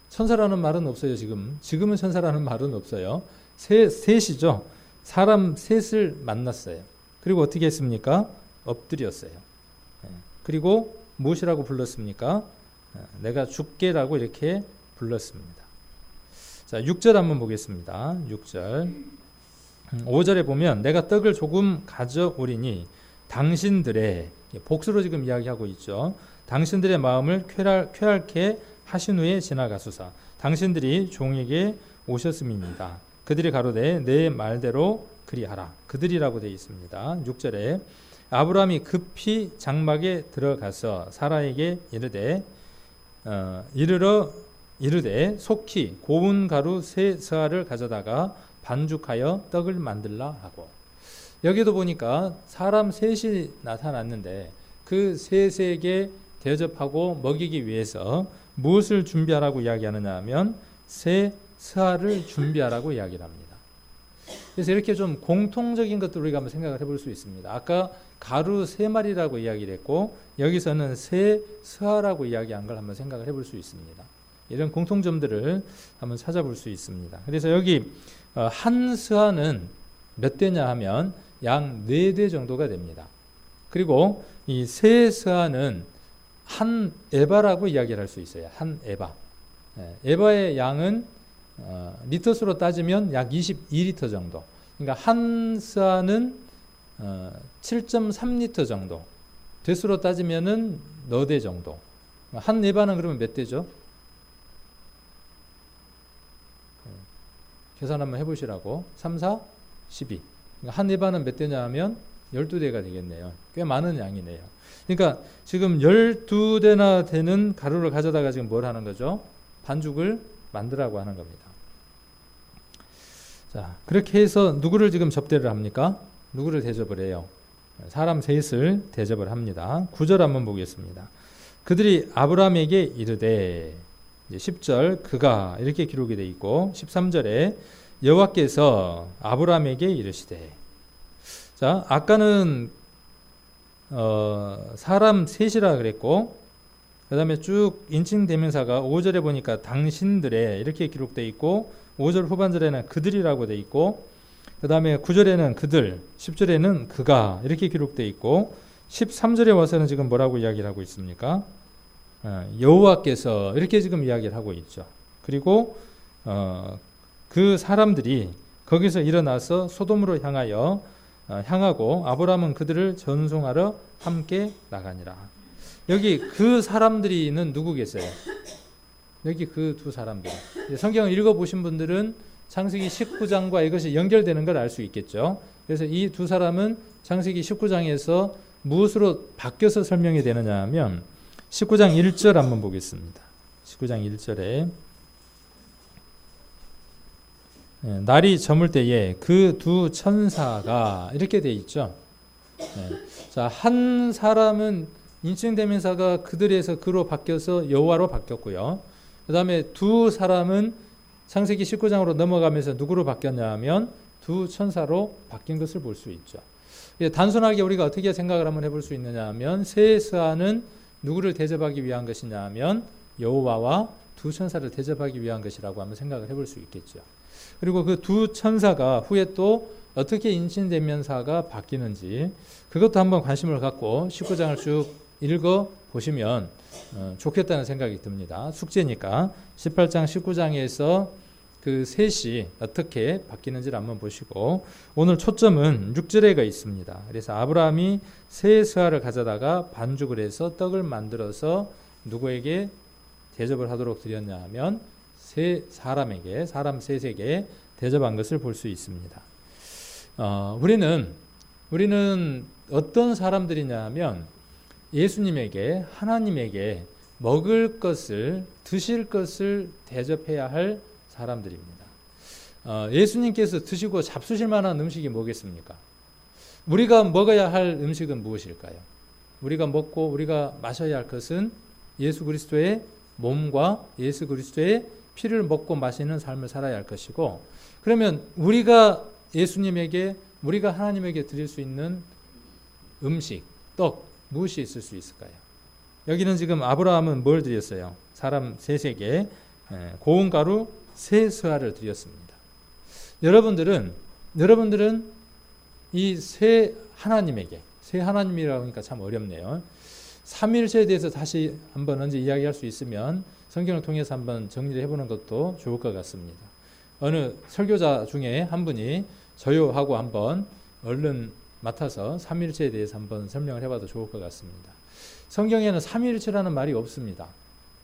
천사라는 말은 없어요. 지금은 천사라는 말은 없어요. 셋이죠. 사람 셋을 만났어요. 그리고 어떻게 했습니까? 엎드렸어요. 그리고 무엇이라고 불렀습니까? 내가 주께라고 이렇게 불렀습니다. 자, 6절 한번 보겠습니다. 6절 5절에 보면 내가 떡을 조금 가져오리니 당신들의, 복수로 지금 이야기하고 있죠. 당신들의 마음을 쾌활케 하신 후에 지나가소서. 당신들이 종에게 오셨음입니다. 그들이 가로되 내 말대로 그리하라. 그들이라고 되어 있습니다. 6절에 아브라함이 급히 장막에 들어가서 사라에게 이르되 속히 고운 가루 세 서알을 가져다가 반죽하여 떡을 만들라 하고. 여기도 보니까 사람 셋이 나타났는데 그 셋에게 대접하고 먹이기 위해서 무엇을 준비하라고 이야기하느냐 하면 세 서알을 준비하라고 이야기를 합니다. 그래서 이렇게 좀 공통적인 것들을 우리가 한번 생각을 해볼 수 있습니다. 아까 가루 세 마리라고 이야기를 했고 여기서는 세 서알하고 이야기한 걸 한번 생각을 해볼 수 있습니다. 이런 공통점들을 한번 찾아볼 수 있습니다. 그래서 여기 한 서알은 몇 대냐 하면 양 4대 정도가 됩니다. 그리고 이 세 서알은 한 에바라고 이야기를 할 수 있어요. 한 에바. 에바의 양은 리터수로 따지면 약 22리터 정도. 그러니까 한 서알은 7.3리터 정도. 대수로 따지면은 4대 정도. 한 에바는 그러면 몇 대죠? 계산 한번 해보시라고. 3, 4, 12. 그러니까 한 에바는 몇 대냐 하면 12대가 되겠네요. 꽤 많은 양이네요. 그러니까 지금 12대나 되는 가루를 가져다가 지금 뭘 하는 거죠? 반죽을 만들라고 하는 겁니다. 자, 그렇게 해서 누구를 지금 접대를 합니까? 누구를 대접을 해요? 사람 셋을 대접을 합니다. 9절 한번 보겠습니다. 그들이 아브라함에게 이르되, 이제 10절 그가 이렇게 기록이 되어 있고 13절에 여호와께서 아브라함에게 이르시되. 자, 아까는 사람 셋이라 그랬고 그 다음에 쭉 인칭대명사가 5절에 보니까 당신들의 이렇게 기록되어 있고 5절 후반절에는 그들이라고 되어 있고 그 다음에 9절에는 그들, 10절에는 그가 이렇게 기록되어 있고 13절에 와서는 지금 뭐라고 이야기를 하고 있습니까? 여호와께서 이렇게 지금 이야기를 하고 있죠. 그리고 그 사람들이 거기서 일어나서 소돔으로 향하고 아브라함은 그들을 전송하러 함께 나가니라. 여기 그 사람들이는 누구 계세요? 여기 그 두 사람들. 성경을 읽어보신 분들은 창세기 19장과 이것이 연결되는 걸 알 수 있겠죠. 그래서 이 두 사람은 창세기 19장에서 무엇으로 바뀌어서 설명이 되느냐 하면 19장 1절 한번 보겠습니다. 19장 1절에 날이 저물 때에 그 두 천사가 이렇게 돼 있죠. 자, 한 사람은 인칭대명사가 그들에서 그로 바뀌어서 여호와로 바뀌었고요. 그 다음에 두 사람은 창세기 19장으로 넘어가면서 누구로 바뀌었냐 하면 두 천사로 바뀐 것을 볼 수 있죠. 단순하게 우리가 어떻게 생각을 한번 해볼 수 있느냐 하면 세스아는 누구를 대접하기 위한 것이냐 하면 여호와와 두 천사를 대접하기 위한 것이라고 한번 생각을 해볼 수 있겠죠. 그리고 그 두 천사가 후에 또 어떻게 인칭대명사가 바뀌는지 그것도 한번 관심을 갖고 19장을 쭉 읽어 보시면 좋겠다는 생각이 듭니다. 숙제니까 18장 19장에서 그 셋이 어떻게 바뀌는지를 한번 보시고 오늘 초점은 6절에가 있습니다. 그래서 아브라함이 세 스아를 가져다가 반죽을 해서 떡을 만들어서 누구에게 대접을 하도록 드렸냐 하면 사람 셋에게 대접한 것을 볼 수 있습니다. 우리는 어떤 사람들이냐 하면 예수님에게 하나님에게 먹을 것을 드실 것을 대접해야 할 사람들입니다. 예수님께서 드시고 잡수실 만한 음식이 뭐겠습니까? 우리가 먹어야 할 음식은 무엇일까요? 우리가 먹고 우리가 마셔야 할 것은 예수 그리스도의 몸과 예수 그리스도의 피를 먹고 마시는 삶을 살아야 할 것이고 그러면 우리가 예수님에게 우리가 하나님에게 드릴 수 있는 음식, 떡 무엇이 있을 수 있을까요? 여기는 지금 아브라함은 뭘 드렸어요? 사람 셋에게 고운 가루 세 스아를 드렸습니다. 여러분들은 이 세 하나님이라고 하니까 참 어렵네요. 삼위일체에 대해서 다시 한번 언제 이야기할 수 있으면 성경을 통해서 한번 정리를 해보는 것도 좋을 것 같습니다. 어느 설교자 중에 한 분이 저요 하고 한번 얼른 맡아서 삼위일체에 대해서 한번 설명을 해봐도 좋을 것 같습니다. 성경에는 삼위일체라는 말이 없습니다.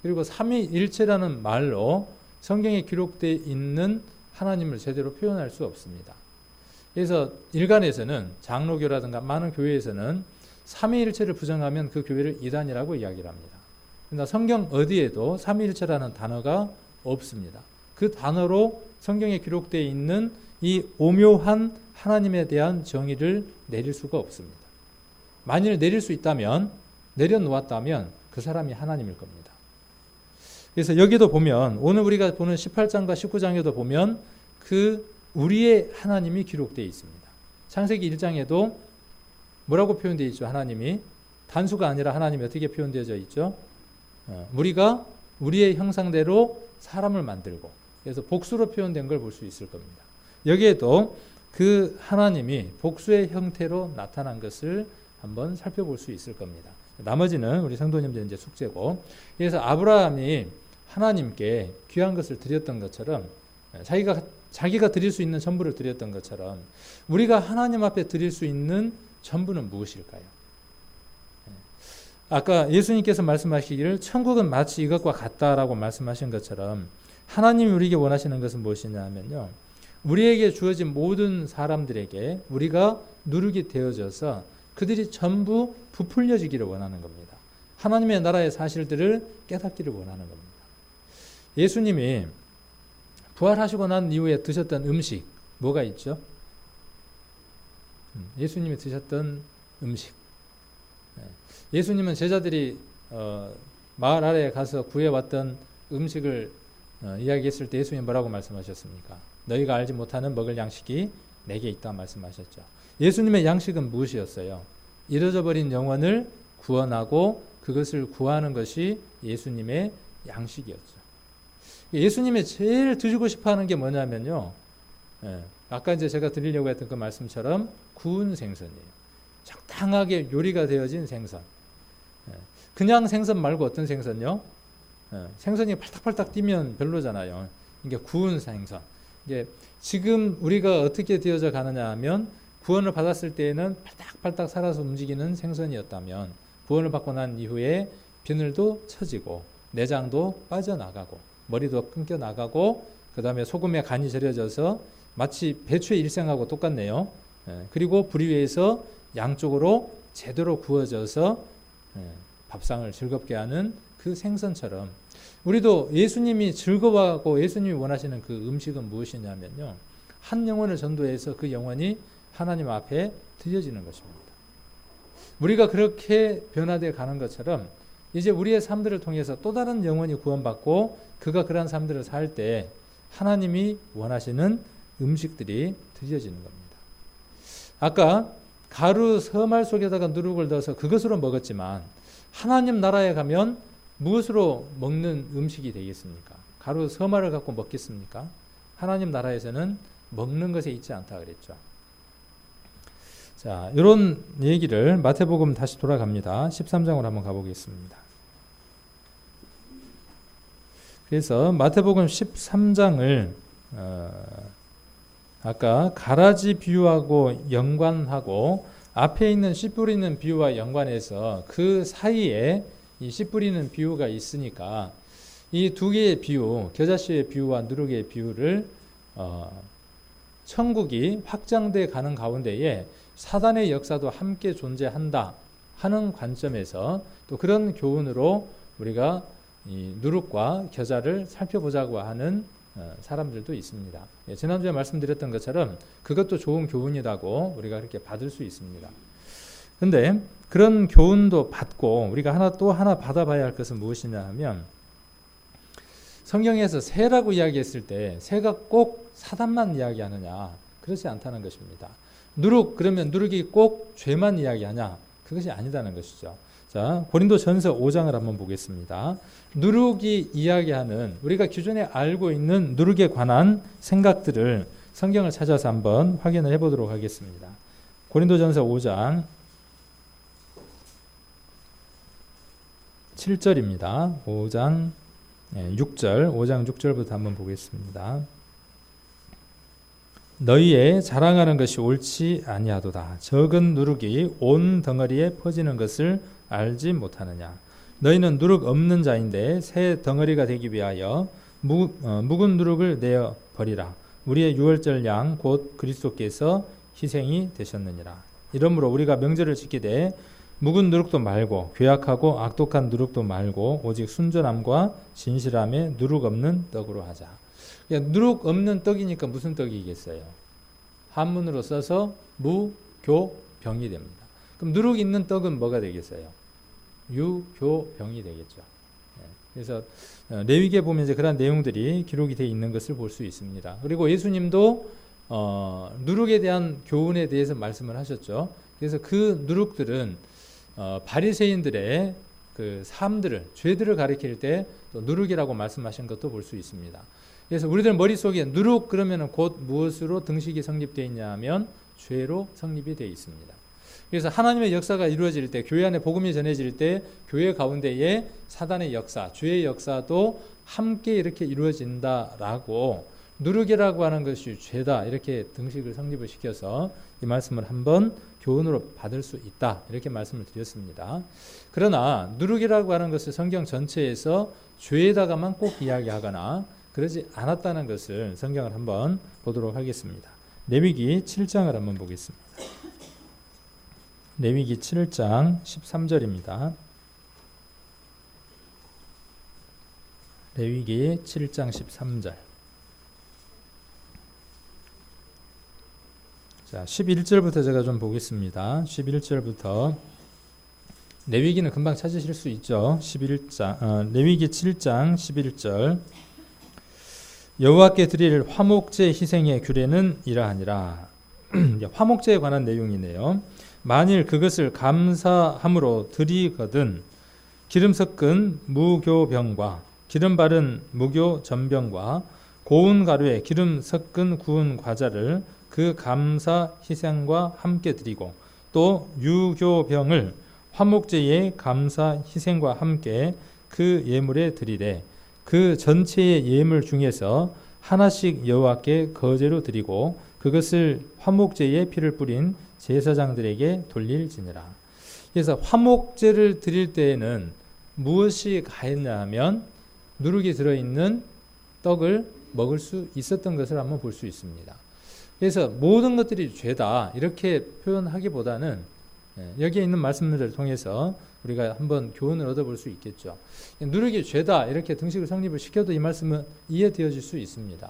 그리고 삼위일체라는 말로 성경에 기록되어 있는 하나님을 제대로 표현할 수 없습니다. 그래서 일간에서는 장로교라든가 많은 교회에서는 삼위일체를 부정하면 그 교회를 이단이라고 이야기를 합니다. 그러나 성경 어디에도 삼위일체라는 단어가 없습니다. 그 단어로 성경에 기록되어 있는 이 오묘한 하나님에 대한 정의를 내릴 수가 없습니다. 만일 내릴 수 있다면 내려놓았다면 그 사람이 하나님일 겁니다. 그래서 여기도 보면 오늘 우리가 보는 18장과 19장에도 보면 그 우리의 하나님이 기록되어 있습니다. 창세기 1장에도 뭐라고 표현되어 있죠? 하나님이 단수가 아니라 하나님이 어떻게 표현되어져 있죠? 우리가 우리의 형상대로 사람을 만들고 그래서 복수로 표현된 걸 볼 수 있을 겁니다. 여기에도 그 하나님이 복수의 형태로 나타난 것을 한번 살펴볼 수 있을 겁니다. 나머지는 우리 성도님들 이제 숙제고 그래서 아브라함이 하나님께 귀한 것을 드렸던 것처럼 자기가 드릴 수 있는 전부를 드렸던 것처럼 우리가 하나님 앞에 드릴 수 있는 전부는 무엇일까요? 아까 예수님께서 말씀하시기를 천국은 마치 이것과 같다라고 말씀하신 것처럼 하나님이 우리에게 원하시는 것은 무엇이냐 하면요. 우리에게 주어진 모든 사람들에게 우리가 누룩이 되어져서 그들이 전부 부풀려지기를 원하는 겁니다. 하나님의 나라의 사실들을 깨닫기를 원하는 겁니다. 예수님이 부활하시고 난 이후에 드셨던 음식 뭐가 있죠? 예수님이 드셨던 음식. 예수님은 제자들이 마을 아래에 가서 구해왔던 음식을 이야기했을 때 예수님이 뭐라고 말씀하셨습니까? 너희가 알지 못하는 먹을 양식이 내게 있다 말씀하셨죠. 예수님의 양식은 무엇이었어요? 잃어져 버린 영혼을 구원하고 그것을 구하는 것이 예수님의 양식이었죠. 예수님이 제일 드시고 싶어하는 게 뭐냐면요. 아까 이제 제가 드리려고 했던 그 말씀처럼 구운 생선이에요. 적당하게 요리가 되어진 생선. 그냥 생선 말고 어떤 생선요? 생선이 팔딱팔딱 뛰면 별로잖아요. 이게 구운 생선. 이게 지금 우리가 어떻게 되어져 가느냐 하면 구원을 받았을 때에는 팔딱팔딱 살아서 움직이는 생선이었다면 구원을 받고 난 이후에 비늘도 처지고 내장도 빠져나가고 머리도 끊겨나가고 그 다음에 소금에 간이 절여져서 마치 배추의 일생하고 똑같네요. 그리고 불 위에서 양쪽으로 제대로 구워져서 밥상을 즐겁게 하는 그 생선처럼 우리도 예수님이 즐거워하고 예수님이 원하시는 그 음식은 무엇이냐면요. 한 영혼을 전도해서 그 영혼이 하나님 앞에 드려지는 것입니다. 우리가 그렇게 변화되어 가는 것처럼 이제 우리의 삶들을 통해서 또 다른 영혼이 구원받고 그가 그러한 삶들을 살 때 하나님이 원하시는 음식들이 드려지는 겁니다. 아까 가루 서말 속에다가 누룩을 넣어서 그것으로 먹었지만 하나님 나라에 가면 무엇으로 먹는 음식이 되겠습니까? 가루 서말을 갖고 먹겠습니까? 하나님 나라에서는 먹는 것에 있지 않다 그랬죠. 자, 이런 얘기를 마태복음 다시 돌아갑니다. 13장으로 한번 가보겠습니다. 그래서 마태복음 13장을 아까 가라지 비유하고 연관하고 앞에 있는 씨 뿌리는 비유와 연관해서 그 사이에 이 씨 뿌리는 비유가 있으니까 이 두 개의 비유, 겨자씨의 비유와 누룩의 비유를 천국이 확장돼 가는 가운데에 사단의 역사도 함께 존재한다 하는 관점에서 또 그런 교훈으로 우리가 이 누룩과 겨자를 살펴보자고 하는 사람들도 있습니다. 지난주에 말씀드렸던 것처럼 그것도 좋은 교훈이라고 우리가 그렇게 받을 수 있습니다. 그런데 그런 교훈도 받고 우리가 또 하나 받아봐야 할 것은 무엇이냐 하면 성경에서 새라고 이야기했을 때 새가 꼭 사단만 이야기하느냐? 그렇지 않다는 것입니다. 누룩, 그러면 누룩이 꼭 죄만 이야기하냐? 그것이 아니다는 것이죠. 자, 고린도전서 5장을 한번 보겠습니다. 누룩이 이야기하는 우리가 기존에 알고 있는 누룩에 관한 생각들을 성경을 찾아서 한번 확인을 해보도록 하겠습니다. 고린도전서 5장 7절입니다. 5장 6절, 5장 6절부터 한번 보겠습니다. 너희의 자랑하는 것이 옳지 아니하도다. 적은 누룩이 온 덩어리에 퍼지는 것을 알지 못하느냐. 너희는 누룩 없는 자인데 새 덩어리가 되기 위하여 묵은 누룩을 내어 버리라. 우리의 유월절 양 곧 그리스도께서 희생이 되셨느니라. 이러므로 우리가 명절을 지키되 묵은 누룩도 말고 괴악하고 악독한 누룩도 말고 오직 순전함과 진실함에 누룩 없는 떡으로 하자. 누룩 없는 떡이니까 무슨 떡이겠어요? 한문으로 써서 무교병이 됩니다. 그럼 누룩 있는 떡은 뭐가 되겠어요? 유교병이 되겠죠. 그래서 레위기에 보면 이제 그런 내용들이 기록이 되어 있는 것을 볼 수 있습니다. 그리고 예수님도 누룩에 대한 교훈에 대해서 말씀을 하셨죠. 그래서 그 누룩들은 바리새인들의 그 삶들을, 죄들을 가리킬 때 또 누룩이라고 말씀하신 것도 볼 수 있습니다. 그래서 우리들 머릿속에 누룩 그러면 곧 무엇으로 등식이 성립되어 있냐 하면 죄로 성립이 되어 있습니다. 그래서 하나님의 역사가 이루어질 때, 교회 안에 복음이 전해질 때 교회 가운데에 사단의 역사, 죄의 역사도 함께 이렇게 이루어진다라고 누룩이라고 하는 것이 죄다 이렇게 등식을 성립을 시켜서 이 말씀을 한번 교훈으로 받을 수 있다 이렇게 말씀을 드렸습니다. 그러나 누룩이라고 하는 것을 성경 전체에서 죄에다가만 꼭 이야기하거나 그러지 않았다는 것을 성경을 한번 보도록 하겠습니다. 레위기 7장을 한번 보겠습니다. 레위기 7장 13절입니다. 레위기 7장 13절. 자, 11절부터 제가 좀 보겠습니다. 11절부터 레위기는 금방 찾으실 수 있죠. 11장 레위기 7장 11절. 여호와께 드릴 화목제 희생의 규례는 이러하니라. 화목제에 관한 내용이네요. 만일 그것을 감사함으로 드리거든 기름 섞은 무교병과 기름 바른 무교 전병과 고운 가루에 기름 섞은 구운 과자를 그 감사 희생과 함께 드리고 또 유교병을 화목제의 감사 희생과 함께 그 예물에 드리되 그 전체의 예물 중에서 하나씩 여호와께 거제로 드리고 그것을 화목제의 피를 뿌린 제사장들에게 돌릴지니라. 그래서 화목제를 드릴 때에는 무엇이 가했냐 하면 누룩이 들어있는 떡을 먹을 수 있었던 것을 한번 볼 수 있습니다. 그래서 모든 것들이 죄다 이렇게 표현하기보다는 여기에 있는 말씀들을 통해서 우리가 한번 교훈을 얻어볼 수 있겠죠. 누룩이 죄다 이렇게 등식을 성립을 시켜도 이 말씀은 이해되어질 수 있습니다.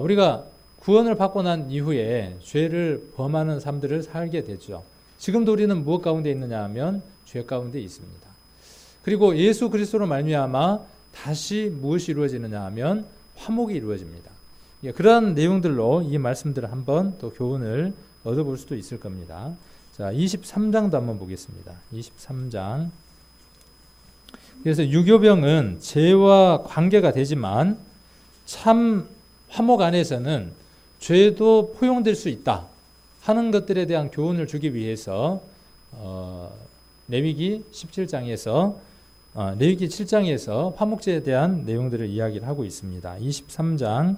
우리가 구원을 받고 난 이후에 죄를 범하는 삶들을 살게 되죠. 지금도 우리는 무엇 가운데 있느냐 하면 죄 가운데 있습니다. 그리고 예수 그리스도로 말미암아 다시 무엇이 이루어지느냐 하면 화목이 이루어집니다. 그러한 내용들로 이 말씀들을 한번 또 교훈을 얻어볼 수도 있을 겁니다. 자, 23장도 한번 보겠습니다. 23장. 그래서 유교병은 죄와 관계가 되지만 참 화목 안에서는 죄도 포용될 수 있다 하는 것들에 대한 교훈을 주기 위해서 레위기 17장에서 레위기 7장에서 화목제에 대한 내용들을 이야기를 하고 있습니다. 23장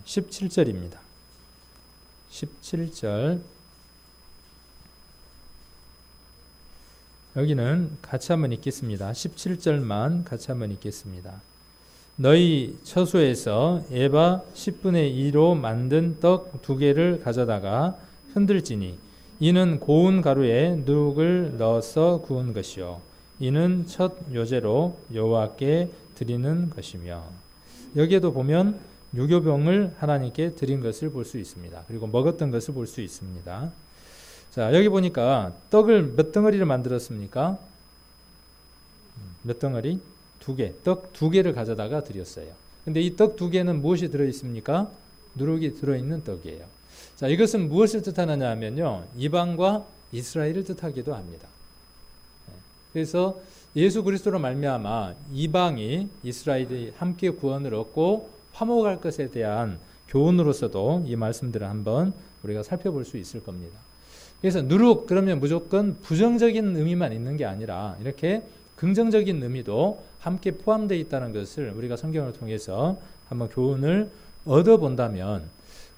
17절입니다. 17절. 여기는 같이 한번 읽겠습니다. 17절만 같이 한번 읽겠습니다. 너희 처소에서 에바 10분의 2로 만든 떡 2개를 가져다가 흔들지니 이는 고운 가루에 누룩을 넣어서 구운 것이요 이는 첫 요제로 여호와께 드리는 것이며. 여기에도 보면 유교병을 하나님께 드린 것을 볼 수 있습니다. 그리고 먹었던 것을 볼 수 있습니다. 자, 여기 보니까 떡을 몇 덩어리를 만들었습니까? 몇 덩어리? 2개. 떡 2개를 가져다가 드렸어요. 근데 이 떡 2개는 무엇이 들어있습니까? 누룩이 들어있는 떡이에요. 자, 이것은 무엇을 뜻하느냐 하면요, 이방과 이스라엘을 뜻하기도 합니다. 그래서 예수 그리스도로 말미암아 이방이 이스라엘이 함께 구원을 얻고 화목할 것에 대한 교훈으로서도 이 말씀들을 한번 우리가 살펴볼 수 있을 겁니다. 그래서 누룩 그러면 무조건 부정적인 의미만 있는 게 아니라 이렇게 긍정적인 의미도 함께 포함되어 있다는 것을 우리가 성경을 통해서 한번 교훈을 얻어본다면,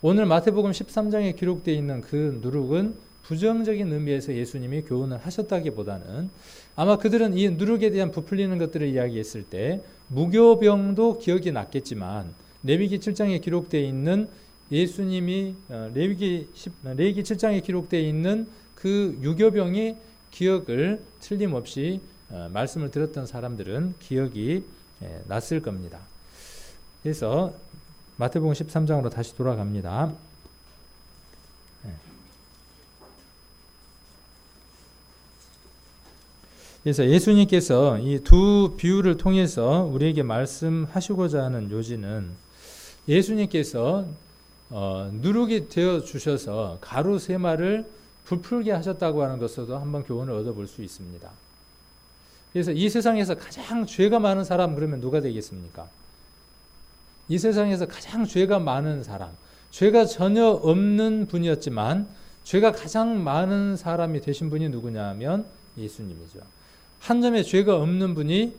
오늘 마태복음 13장에 기록되어 있는 그 누룩은 부정적인 의미에서 예수님이 교훈을 하셨다기보다는 아마 그들은 이 누룩에 대한 부풀리는 것들을 이야기했을 때 무교병도 기억이 났겠지만 레위기 7장에 기록되어 있는 예수님이 레위기 7장에 기록되어 있는 그 유교병의 기억을 틀림없이 말씀을 들었던 사람들은 기억이 났을 겁니다. 그래서 마태복음 13장으로 다시 돌아갑니다. 그래서 예수님께서 이 두 비유를 통해서 우리에게 말씀하시고자 하는 요지는, 예수님께서 누룩이 되어 주셔서 가루 세마를 부풀게 하셨다고 하는 것으로도 한번 교훈을 얻어볼 수 있습니다. 그래서 이 세상에서 가장 죄가 많은 사람 그러면 누가 되겠습니까? 이 세상에서 가장 죄가 많은 사람, 죄가 전혀 없는 분이었지만 죄가 가장 많은 사람이 되신 분이 누구냐 하면 예수님이죠. 한 점의 죄가 없는 분이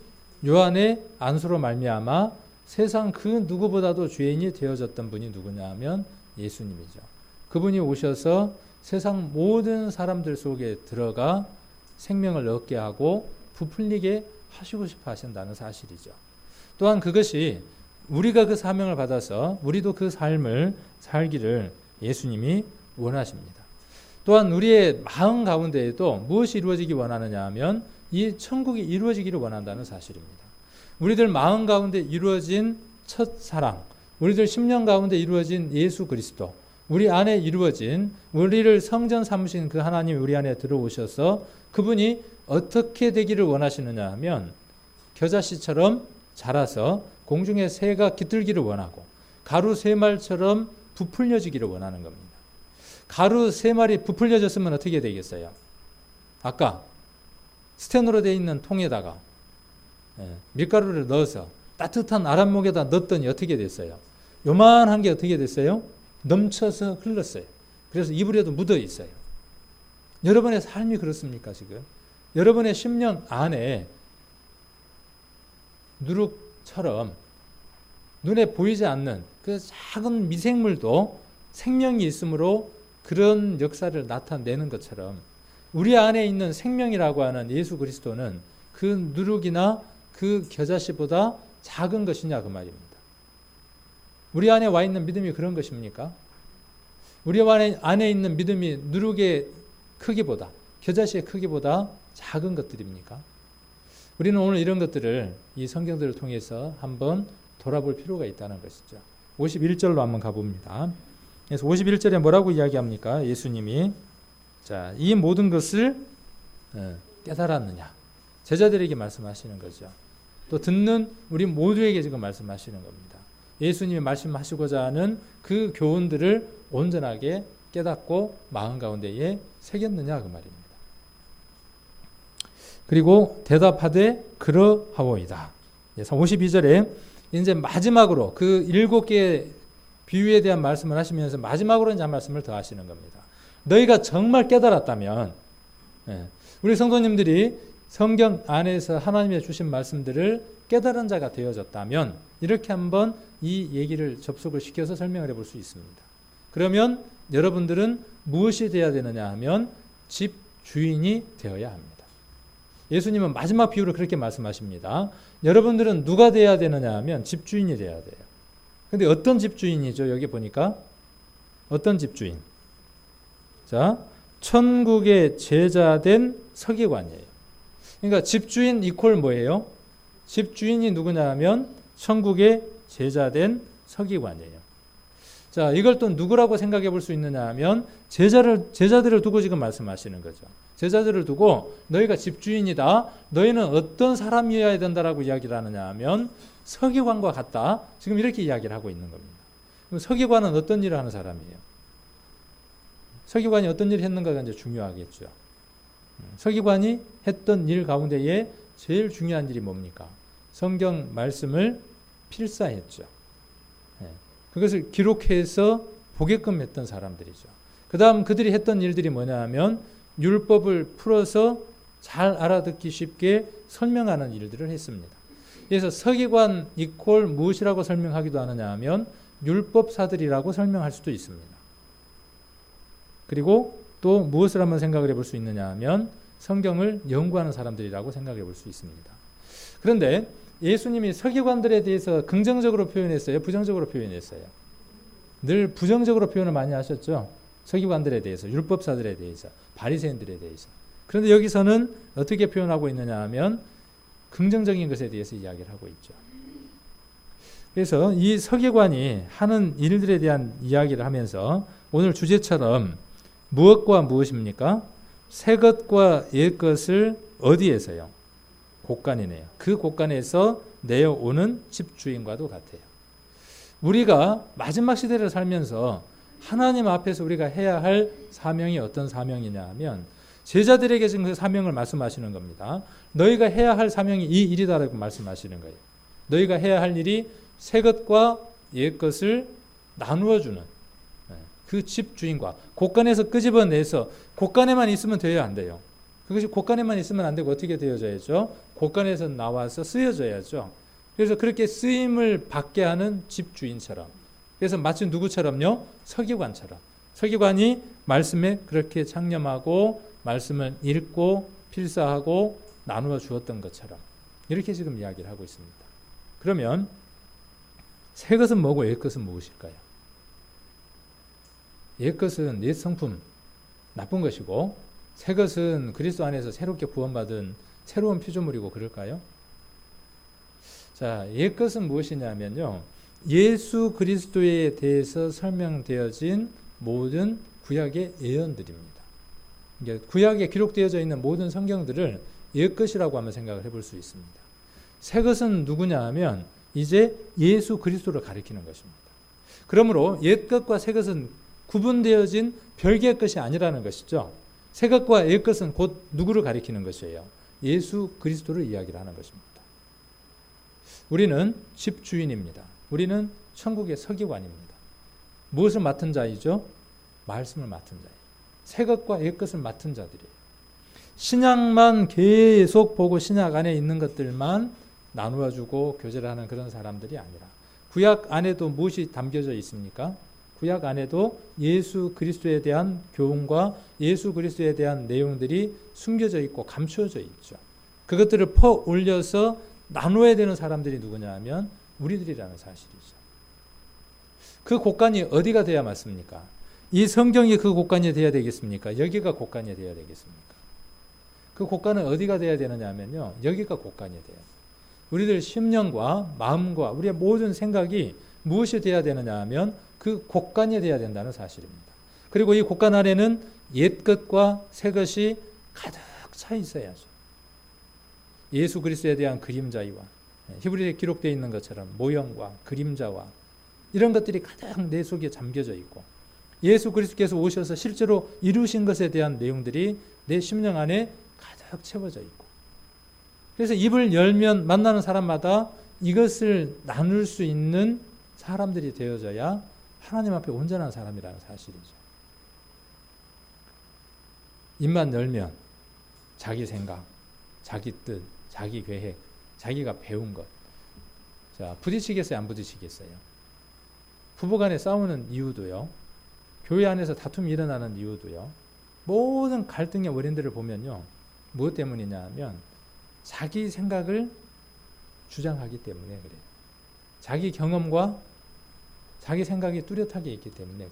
요한의 안수로 말미암아 세상 그 누구보다도 죄인이 되어졌던 분이 누구냐 하면 예수님이죠. 그분이 오셔서 세상 모든 사람들 속에 들어가 생명을 얻게 하고 부풀리게 하시고 싶어 하신다는 사실이죠. 또한 그것이 우리가 그 사명을 받아서 우리도 그 삶을 살기를 예수님이 원하십니다. 또한 우리의 마음 가운데에도 무엇이 이루어지기 원하느냐 하면 이 천국이 이루어지기를 원한다는 사실입니다. 우리들 마음 가운데 이루어진 첫 사랑, 우리들 심령 가운데 이루어진 예수 그리스도, 우리 안에 이루어진 우리를 성전 삼으신 그 하나님 우리 안에 들어오셔서 그분이 어떻게 되기를 원하시느냐 하면 겨자씨처럼 자라서 공중의 새가 깃들기를 원하고 가루 세 말처럼 부풀려지기를 원하는 겁니다. 가루 세 말이 부풀려졌으면 어떻게 되겠어요? 아까 스텐으로 되어 있는 통에다가 밀가루를 넣어서 따뜻한 아랫목에다 넣었더니 어떻게 됐어요? 요만한 게 어떻게 됐어요? 넘쳐서 흘렀어요. 그래서 이불에도 묻어 있어요. 여러분의 삶이 그렇습니까 지금? 여러분의 심령 안에 누룩처럼 눈에 보이지 않는 그 작은 미생물도 생명이 있으므로 그런 역사를 나타내는 것처럼 우리 안에 있는 생명이라고 하는 예수 그리스도는 그 누룩이나 그 겨자씨보다 작은 것이냐 그 말입니다. 우리 안에 와 있는 믿음이 그런 것입니까? 우리 안에 있는 믿음이 누룩의 크기보다, 겨자씨의 크기보다 작은 것들입니까? 우리는 오늘 이런 것들을 이 성경들을 통해서 한번 돌아볼 필요가 있다는 것이죠. 51절로 한번 가봅니다. 그래서 51절에 뭐라고 이야기합니까? 예수님이 자, 이 모든 것을 깨달았느냐? 제자들에게 말씀하시는 거죠. 또 듣는 우리 모두에게 지금 말씀하시는 겁니다. 예수님이 말씀하시고자 하는 그 교훈들을 온전하게 깨닫고 마음 가운데에 새겼느냐 그 말입니다. 그리고 대답하되 그러하오이다. 52절에 이제 마지막으로 그 7개의 비유에 대한 말씀을 하시면서 마지막으로 이제 한 말씀을 더 하시는 겁니다. 너희가 정말 깨달았다면, 우리 성도님들이 성경 안에서 하나님의 주신 말씀들을 깨달은 자가 되어졌다면 이렇게 한번 이 얘기를 접속을 시켜서 설명을 해볼 수 있습니다. 그러면 여러분들은 무엇이 되어야 되느냐 하면 집 주인이 되어야 합니다. 예수님은 마지막 비유를 그렇게 말씀하십니다. 여러분들은 누가 되어야 되느냐 하면 집 주인이 되어야 돼요. 근데 어떤 집 주인이죠? 여기 보니까 어떤 집 주인? 자, 천국의 제자된 서기관이에요. 그러니까 집주인 이퀄 뭐예요? 집주인이 누구냐 하면 천국의 제자된 서기관이에요. 자, 이걸 또 누구라고 생각해 볼 수 있느냐 하면 제자들을 두고 지금 말씀하시는 거죠. 제자들을 두고 너희가 집주인이다. 너희는 어떤 사람이어야 된다라고 이야기를 하느냐 하면 서기관과 같다. 지금 이렇게 이야기를 하고 있는 겁니다. 그럼 서기관은 어떤 일을 하는 사람이에요? 서기관이 어떤 일을 했는가가 이제 중요하겠죠. 서기관이 했던 일 가운데에 제일 중요한 일이 뭡니까? 성경 말씀을 필사했죠. 그것을 기록해서 보게끔 했던 사람들이죠. 그 다음 그들이 했던 일들이 뭐냐 하면 율법을 풀어서 잘 알아듣기 쉽게 설명하는 일들을 했습니다. 그래서 서기관 이퀄 무엇이라고 설명하기도 하느냐 하면 율법사들이라고 설명할 수도 있습니다. 그리고 또 무엇을 한번 생각을 해볼 수 있느냐 하면 성경을 연구하는 사람들이라고 생각해 볼 수 있습니다. 그런데 예수님이 서기관들에 대해서 긍정적으로 표현했어요? 부정적으로 표현했어요? 늘 부정적으로 표현을 많이 하셨죠? 서기관들에 대해서, 율법사들에 대해서, 바리새인들에 대해서. 그런데 여기서는 어떻게 표현하고 있느냐 하면 긍정적인 것에 대해서 이야기를 하고 있죠. 그래서 이 서기관이 하는 일들에 대한 이야기를 하면서 오늘 주제처럼 무엇과 무엇입니까? 새 것과 옛 것을 어디에서요? 곳간이네요. 그 곳간에서 내어오는 집주인과도 같아요. 우리가 마지막 시대를 살면서 하나님 앞에서 우리가 해야 할 사명이 어떤 사명이냐 하면 제자들에게 지금 그 사명을 말씀하시는 겁니다. 너희가 해야 할 사명이 이 일이다라고 말씀하시는 거예요. 너희가 해야 할 일이 새 것과 옛 것을 나누어 주는 그 집주인과 곳간에서 끄집어내서 곳간에만 있으면 돼야 안 돼요. 그것이 곳간에만 있으면 안 되고 어떻게 되어져야죠? 곳간에서 나와서 쓰여져야죠. 그래서 그렇게 쓰임을 받게 하는 집주인처럼. 그래서 마치 누구처럼요? 서기관처럼. 서기관이 말씀에 그렇게 창념하고 말씀을 읽고 필사하고 나누어 주었던 것처럼 이렇게 지금 이야기를 하고 있습니다. 그러면 새 것은 뭐고 옛 것은 무엇일까요? 옛 것은 옛 성품, 나쁜 것이고 새 것은 그리스도 안에서 새롭게 구원받은 새로운 피조물이고 그럴까요? 자, 옛 것은 무엇이냐면요. 예수 그리스도에 대해서 설명되어진 모든 구약의 예언들입니다. 구약에 기록되어져 있는 모든 성경들을 옛 것이라고 하면 생각을 해볼 수 있습니다. 새 것은 누구냐 하면 이제 예수 그리스도를 가리키는 것입니다. 그러므로 옛 것과 새 것은 구분되어진 별개의 것이 아니라는 것이죠. 새 것과 옛 것은 곧 누구를 가리키는 것이에요? 예수 그리스도를 이야기를 하는 것입니다. 우리는 집주인입니다. 우리는 천국의 서기관입니다. 무엇을 맡은 자이죠? 말씀을 맡은 자예요. 새 것과 옛 것을 맡은 자들이에요. 신약만 계속 보고 신약 안에 있는 것들만 나누어 주고 교제를 하는 그런 사람들이 아니라 구약 안에도 무엇이 담겨져 있습니까? 구약 안에도 예수 그리스도에 대한 교훈과 예수 그리스도에 대한 내용들이 숨겨져 있고 감추어져 있죠. 그것들을 퍼 올려서 나눠야 되는 사람들이 누구냐 하면 우리들이라는 사실이죠. 그 곳간이 어디가 돼야 맞습니까? 이 성경이 그 곳간이 돼야 되겠습니까? 여기가 곳간이 돼야 되겠습니까? 그 곳간은 어디가 돼야 되느냐 하면요. 여기가 곳간이 돼요. 우리들 심령과 마음과 우리의 모든 생각이 무엇이 돼야 되느냐 하면 그 곳간이 돼야 된다는 사실입니다. 그리고 이 곳간 안에는 옛것과 새것이 가득 차 있어야죠. 예수 그리스도에 대한 그림자와 히브리서에 기록되어 있는 것처럼 모형과 그림자와 이런 것들이 가득 내 속에 잠겨져 있고 예수 그리스도께서 오셔서 실제로 이루신 것에 대한 내용들이 내 심령 안에 가득 채워져 있고 그래서 입을 열면 만나는 사람마다 이것을 나눌 수 있는 사람들이 되어져야 하나님 앞에 온전한 사람이라는 사실이죠. 입만 열면 자기 생각, 자기 뜻, 자기 계획, 자기가 배운 것. 자, 부딪히겠어요? 안 부딪히겠어요? 부부간에 싸우는 이유도요. 교회 안에서 다툼이 일어나는 이유도요. 모든 갈등의 원인들을 보면요. 무엇 때문이냐 하면 자기 생각을 주장하기 때문에 그래요. 자기 경험과 자기 생각이 뚜렷하게 있기 때문에 그래요.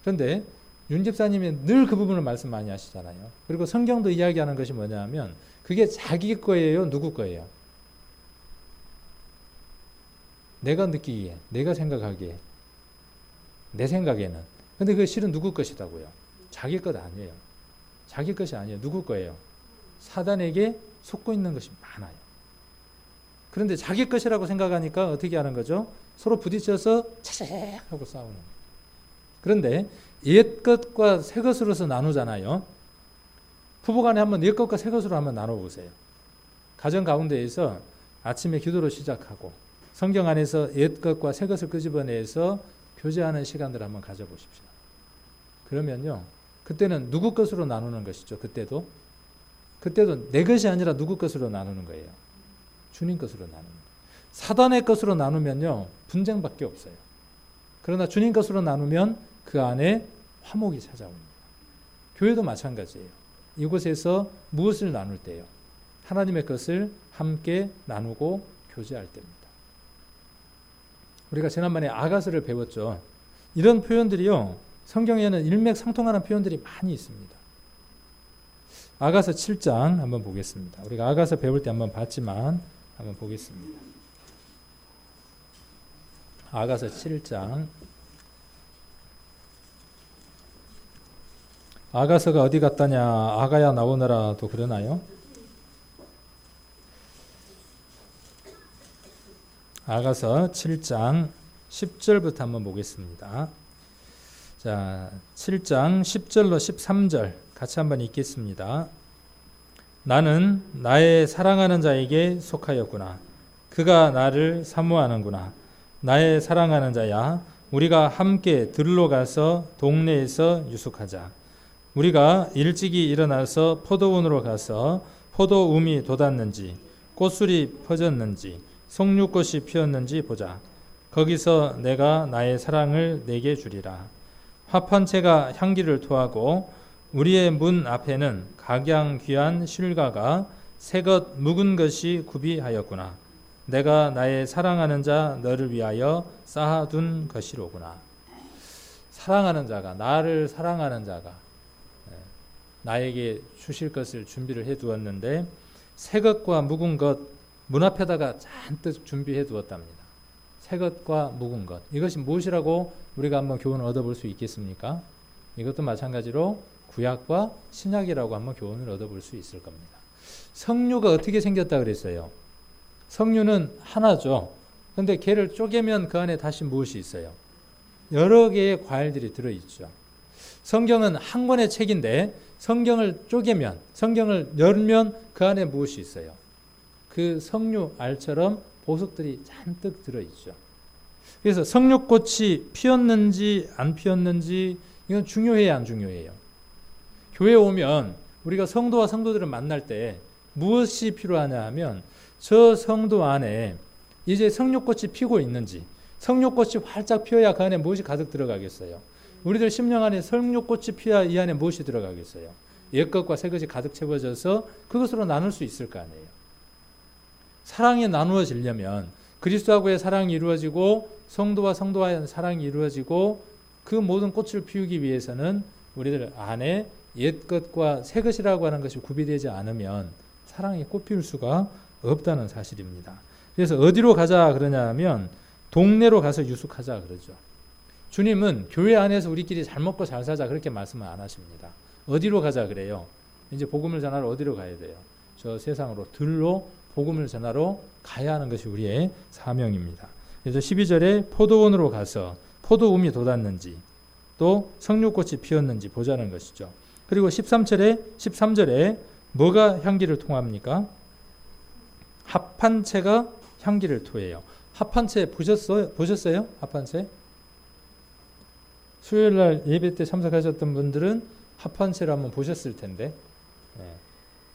그런데 윤 집사님이 늘 그 부분을 말씀 많이 하시잖아요. 그리고 성경도 이야기하는 것이 뭐냐 하면 그게 자기 거예요? 누구 거예요? 내가 느끼기에, 내가 생각하기에, 내 생각에는. 근데 그게 실은 누구 것이다고요? 자기 것 아니에요. 자기 것이 아니에요. 누구 거예요? 사단에게 속고 있는 것이 많아요. 그런데 자기 것이라고 생각하니까 어떻게 하는 거죠? 서로 부딪혀서 차색 하고 싸우는 거예요. 그런데 옛것과 새것으로서 나누잖아요. 부부간에 한번 옛것과 새것으로 한번 나눠보세요. 가정 가운데에서 아침에 기도로 시작하고 성경 안에서 옛것과 새것을 끄집어내서 교제하는 시간들을 한번 가져보십시오. 그러면요. 그때는 누구 것으로 나누는 것이죠. 그때도 내 것이 아니라 누구 것으로 나누는 거예요. 주님 것으로 나누는 거예요. 사단의 것으로 나누면요. 분쟁밖에 없어요. 그러나 주님 것으로 나누면 그 안에 화목이 찾아옵니다. 교회도 마찬가지예요. 이곳에서 무엇을 나눌 때요? 하나님의 것을 함께 나누고 교제할 때입니다. 우리가 지난번에 아가서를 배웠죠. 이런 표현들이요. 성경에는 일맥상통하는 표현들이 많이 있습니다. 아가서 7장 한번 보겠습니다. 우리가 아가서 배울 때 한번 봤지만 한번 보겠습니다. 아가서 7장. 아가서가 어디 갔다냐? 아가야 나오너라 또 그러나요? 아가서 7장 10절부터 한번 보겠습니다. 자, 7장 10절로 13절 같이 한번 읽겠습니다. 나는 나의 사랑하는 자에게 속하였구나. 그가 나를 사모하는구나. 나의 사랑하는 자야, 우리가 함께 들로 가서 동네에서 유숙하자. 우리가 일찍이 일어나서 포도원으로 가서 포도움이 돋았는지 꽃술이 퍼졌는지 송류꽃이 피었는지 보자. 거기서 내가 나의 사랑을 내게 주리라. 화판채가 향기를 토하고 우리의 문 앞에는 각양귀한 실과가 새것 묵은 것이 구비하였구나. 내가 나의 사랑하는 자 너를 위하여 쌓아둔 것이로구나. 사랑하는 자가, 나를 사랑하는 자가 나에게 주실 것을 준비를 해두었는데 새것과 묵은 것 문 앞에다가 잔뜩 준비해 두었답니다. 새것과 묵은 것, 이것이 무엇이라고 우리가 한번 교훈을 얻어볼 수 있겠습니까? 이것도 마찬가지로 구약과 신약이라고 한번 교훈을 얻어볼 수 있을 겁니다. 석류가 어떻게 생겼다 그랬어요? 석류는 하나죠. 그런데 걔를 쪼개면 그 안에 다시 무엇이 있어요? 여러 개의 과일들이 들어있죠. 성경은 한 권의 책인데 성경을 쪼개면, 성경을 열면 그 안에 무엇이 있어요? 그 석류 알처럼 보석들이 잔뜩 들어있죠. 그래서 석류꽃이 피었는지 안 피었는지 이건 중요해요, 안 중요해요? 교회에 오면 우리가 성도와 성도들을 만날 때 무엇이 필요하냐 하면 저 성도 안에 이제 석류꽃이 피고 있는지, 석류꽃이 활짝 피어야 그 안에 무엇이 가득 들어가겠어요? 우리들 심령 안에 석류꽃이 피어야 이 안에 무엇이 들어가겠어요? 옛것과 새것이 가득 채워져서 그것으로 나눌 수 있을 거 아니에요. 사랑이 나누어지려면 그리스도하고의 사랑이 이루어지고 성도와 성도와의 사랑이 이루어지고 그 모든 꽃을 피우기 위해서는 우리들 안에 옛것과 새것이라고 하는 것이 구비되지 않으면 사랑이 꽃 피울 수가 없다는 사실입니다. 그래서 어디로 가자 그러냐 하면 동네로 가서 유숙하자 그러죠. 주님은 교회 안에서 우리끼리 잘 먹고 잘 사자 그렇게 말씀을 안 하십니다. 어디로 가자 그래요? 이제 복음을 전하러 어디로 가야 돼요? 저 세상으로 들로 복음을 전하러 가야 하는 것이 우리의 사명입니다. 그래서 12절에 포도원으로 가서 포도움이 돋았는지 또 석류꽃이 피었는지 보자는 것이죠. 그리고 13절에 뭐가 향기를 통합니까? 합판채가 향기를 토해요. 합판채 보셨어요? 합판채? 수요일날 예배 때 참석하셨던 분들은 합판채를 한번 보셨을 텐데,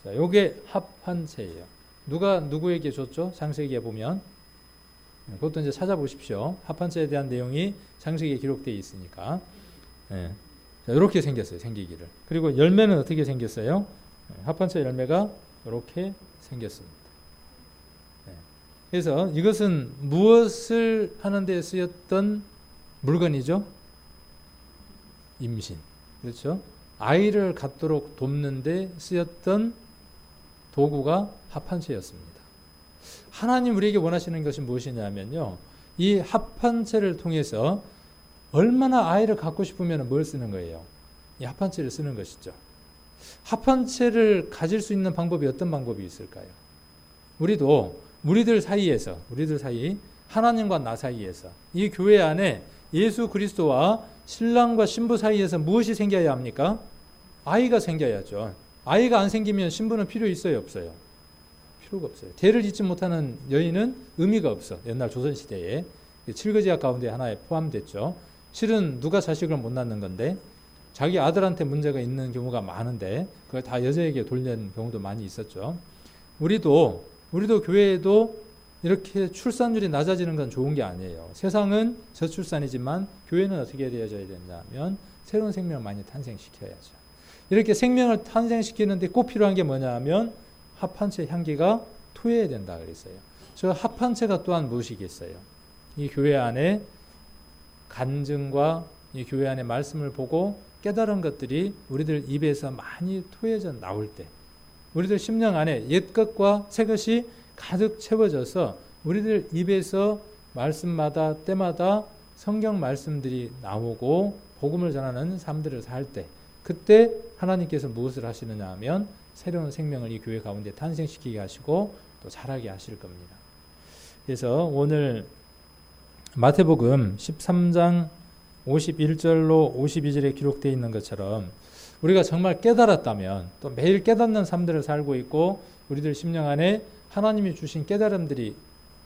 자, 요게 합판채예요. 누가 누구에게 줬죠? 창세기에 보면 그것도 이제 찾아보십시오. 합판채에 대한 내용이 창세기에 기록되어 있으니까. 자, 이렇게 생겼어요. 생기기를. 그리고 열매는 어떻게 생겼어요? 합판채 열매가 이렇게 생겼습니다. 그래서 이것은 무엇을 하는 데 쓰였던 물건이죠? 임신. 그렇죠? 아이를 갖도록 돕는 데 쓰였던 도구가 합판채였습니다. 하나님 우리에게 원하시는 것이 무엇이냐면요. 이 합판채를 통해서 얼마나 아이를 갖고 싶으면 뭘 쓰는 거예요? 이 합판채를 쓰는 것이죠. 합판채를 가질 수 있는 방법이 어떤 방법이 있을까요? 우리들 사이 하나님과 나 사이에서 이 교회 안에 예수 그리스도와 신랑과 신부 사이에서 무엇이 생겨야 합니까? 아이가 생겨야죠. 아이가 안 생기면 신부는 필요 있어요, 없어요? 필요가 없어요. 대를 잇지 못하는 여인은 의미가 없어. 옛날 조선시대에 7거지약 가운데 하나에 포함됐죠. 실은 누가 자식을 못 낳는 건데 자기 아들한테 문제가 있는 경우가 많은데 그걸 다 여자에게 돌리는 경우도 많이 있었죠. 우리도 교회에도 이렇게 출산율이 낮아지는 건 좋은 게 아니에요. 세상은 저출산이지만 교회는 어떻게 되어져야 되냐면 새로운 생명을 많이 탄생시켜야죠. 이렇게 생명을 탄생시키는데 꼭 필요한 게 뭐냐 하면 합판채 향기가 토해야 된다 그랬어요. 저 합판채가 또한 무엇이겠어요? 이 교회 안에 간증과 이 교회 안에 말씀을 보고 깨달은 것들이 우리들 입에서 많이 토해져 나올 때 우리들 심령 안에 옛것과 새것이 가득 채워져서 우리들 입에서 말씀마다 때마다 성경 말씀들이 나오고 복음을 전하는 삶들을 살 때 그때 하나님께서 무엇을 하시느냐 하면 새로운 생명을 이 교회 가운데 탄생시키게 하시고 또 자라게 하실 겁니다. 그래서 오늘 마태복음 13장 51절로 52절에 기록되어 있는 것처럼 우리가 정말 깨달았다면 또 매일 깨닫는 삶들을 살고 있고 우리들 심령 안에 하나님이 주신 깨달음들이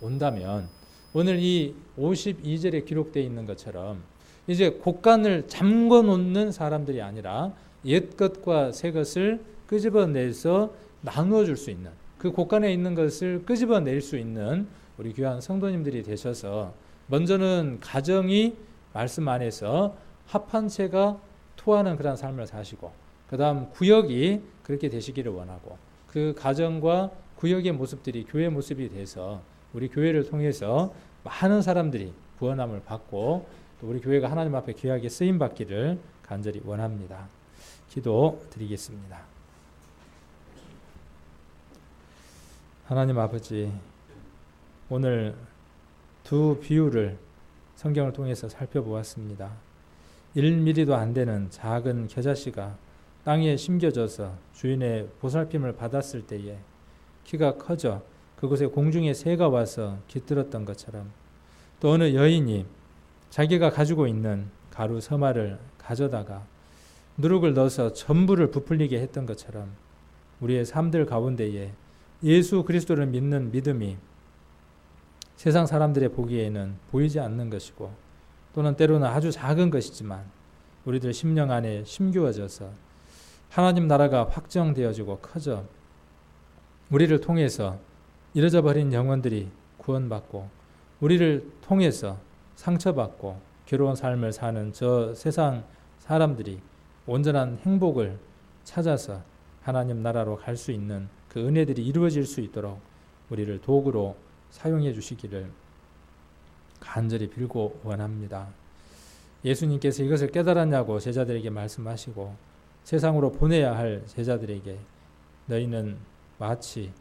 온다면 오늘 이 52절에 기록되어 있는 것처럼 이제 곳간을 잠궈 놓는 사람들이 아니라 옛것과 새것을 끄집어내서 나누어 줄 수 있는 그 곳간에 있는 것을 끄집어낼 수 있는 우리 귀한 성도님들이 되셔서 먼저는 가정이 말씀 안에서 합판채가 토하는 그런 삶을 사시고 그 다음 구역이 그렇게 되시기를 원하고 그 가정과 구역의 모습들이 교회의 모습이 돼서 우리 교회를 통해서 많은 사람들이 구원함을 받고 또 우리 교회가 하나님 앞에 귀하게 쓰임받기를 간절히 원합니다. 기도 드리겠습니다. 하나님 아버지, 오늘 두 비유를 성경을 통해서 살펴보았습니다. 1mm도 안 되는 작은 겨자씨가 땅에 심겨져서 주인의 보살핌을 받았을 때에 키가 커져 그곳에 공중의 새가 와서 깃들었던 것처럼 또 어느 여인이 자기가 가지고 있는 가루 서마를 가져다가 누룩을 넣어서 전부를 부풀리게 했던 것처럼 우리의 삶들 가운데에 예수 그리스도를 믿는 믿음이 세상 사람들의 보기에는 보이지 않는 것이고 또는 때로는 아주 작은 것이지만 우리들 심령 안에 심겨져서 하나님 나라가 확정되어지고 커져 우리를 통해서 잃어져 버린 영혼들이 구원받고 우리를 통해서 상처받고 괴로운 삶을 사는 저 세상 사람들이 온전한 행복을 찾아서 하나님 나라로 갈 수 있는 그 은혜들이 이루어질 수 있도록 우리를 도구로 사용해 주시기를 간절히 빌고 원합니다. 예수님께서 이것을 깨달았냐고 제자들에게 말씀하시고 세상으로 보내야 할 제자들에게 너희는 마치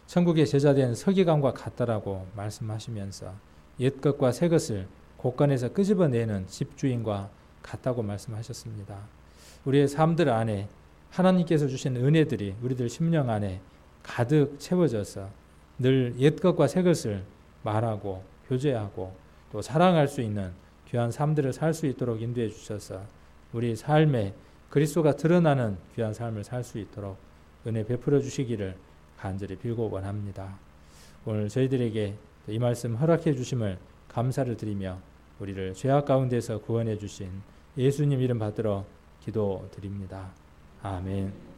천국의 제자된 서기관과 같다라고 말씀하시면서 옛 것과 새 것을 곳간에서 끄집어내는 집주인과 같다고 말씀하셨습니다. 우리의 삶들 안에 하나님께서 주신 은혜들이 우리들 심령 안에 가득 채워져서 늘 옛 것과 새 것을 말하고 교제하고 또 사랑할 수 있는 귀한 삶들을 살 수 있도록 인도해 주셔서 우리 삶에 그리스도가 드러나는 귀한 삶을 살 수 있도록 은혜 베풀어 주시기를 간절히 빌고 원합니다. 오늘 저희들에게 이 말씀 허락해 주심을 감사를 드리며 우리를 죄악 가운데서 구원해 주신 예수님 이름 받들어 기도드립니다. 아멘.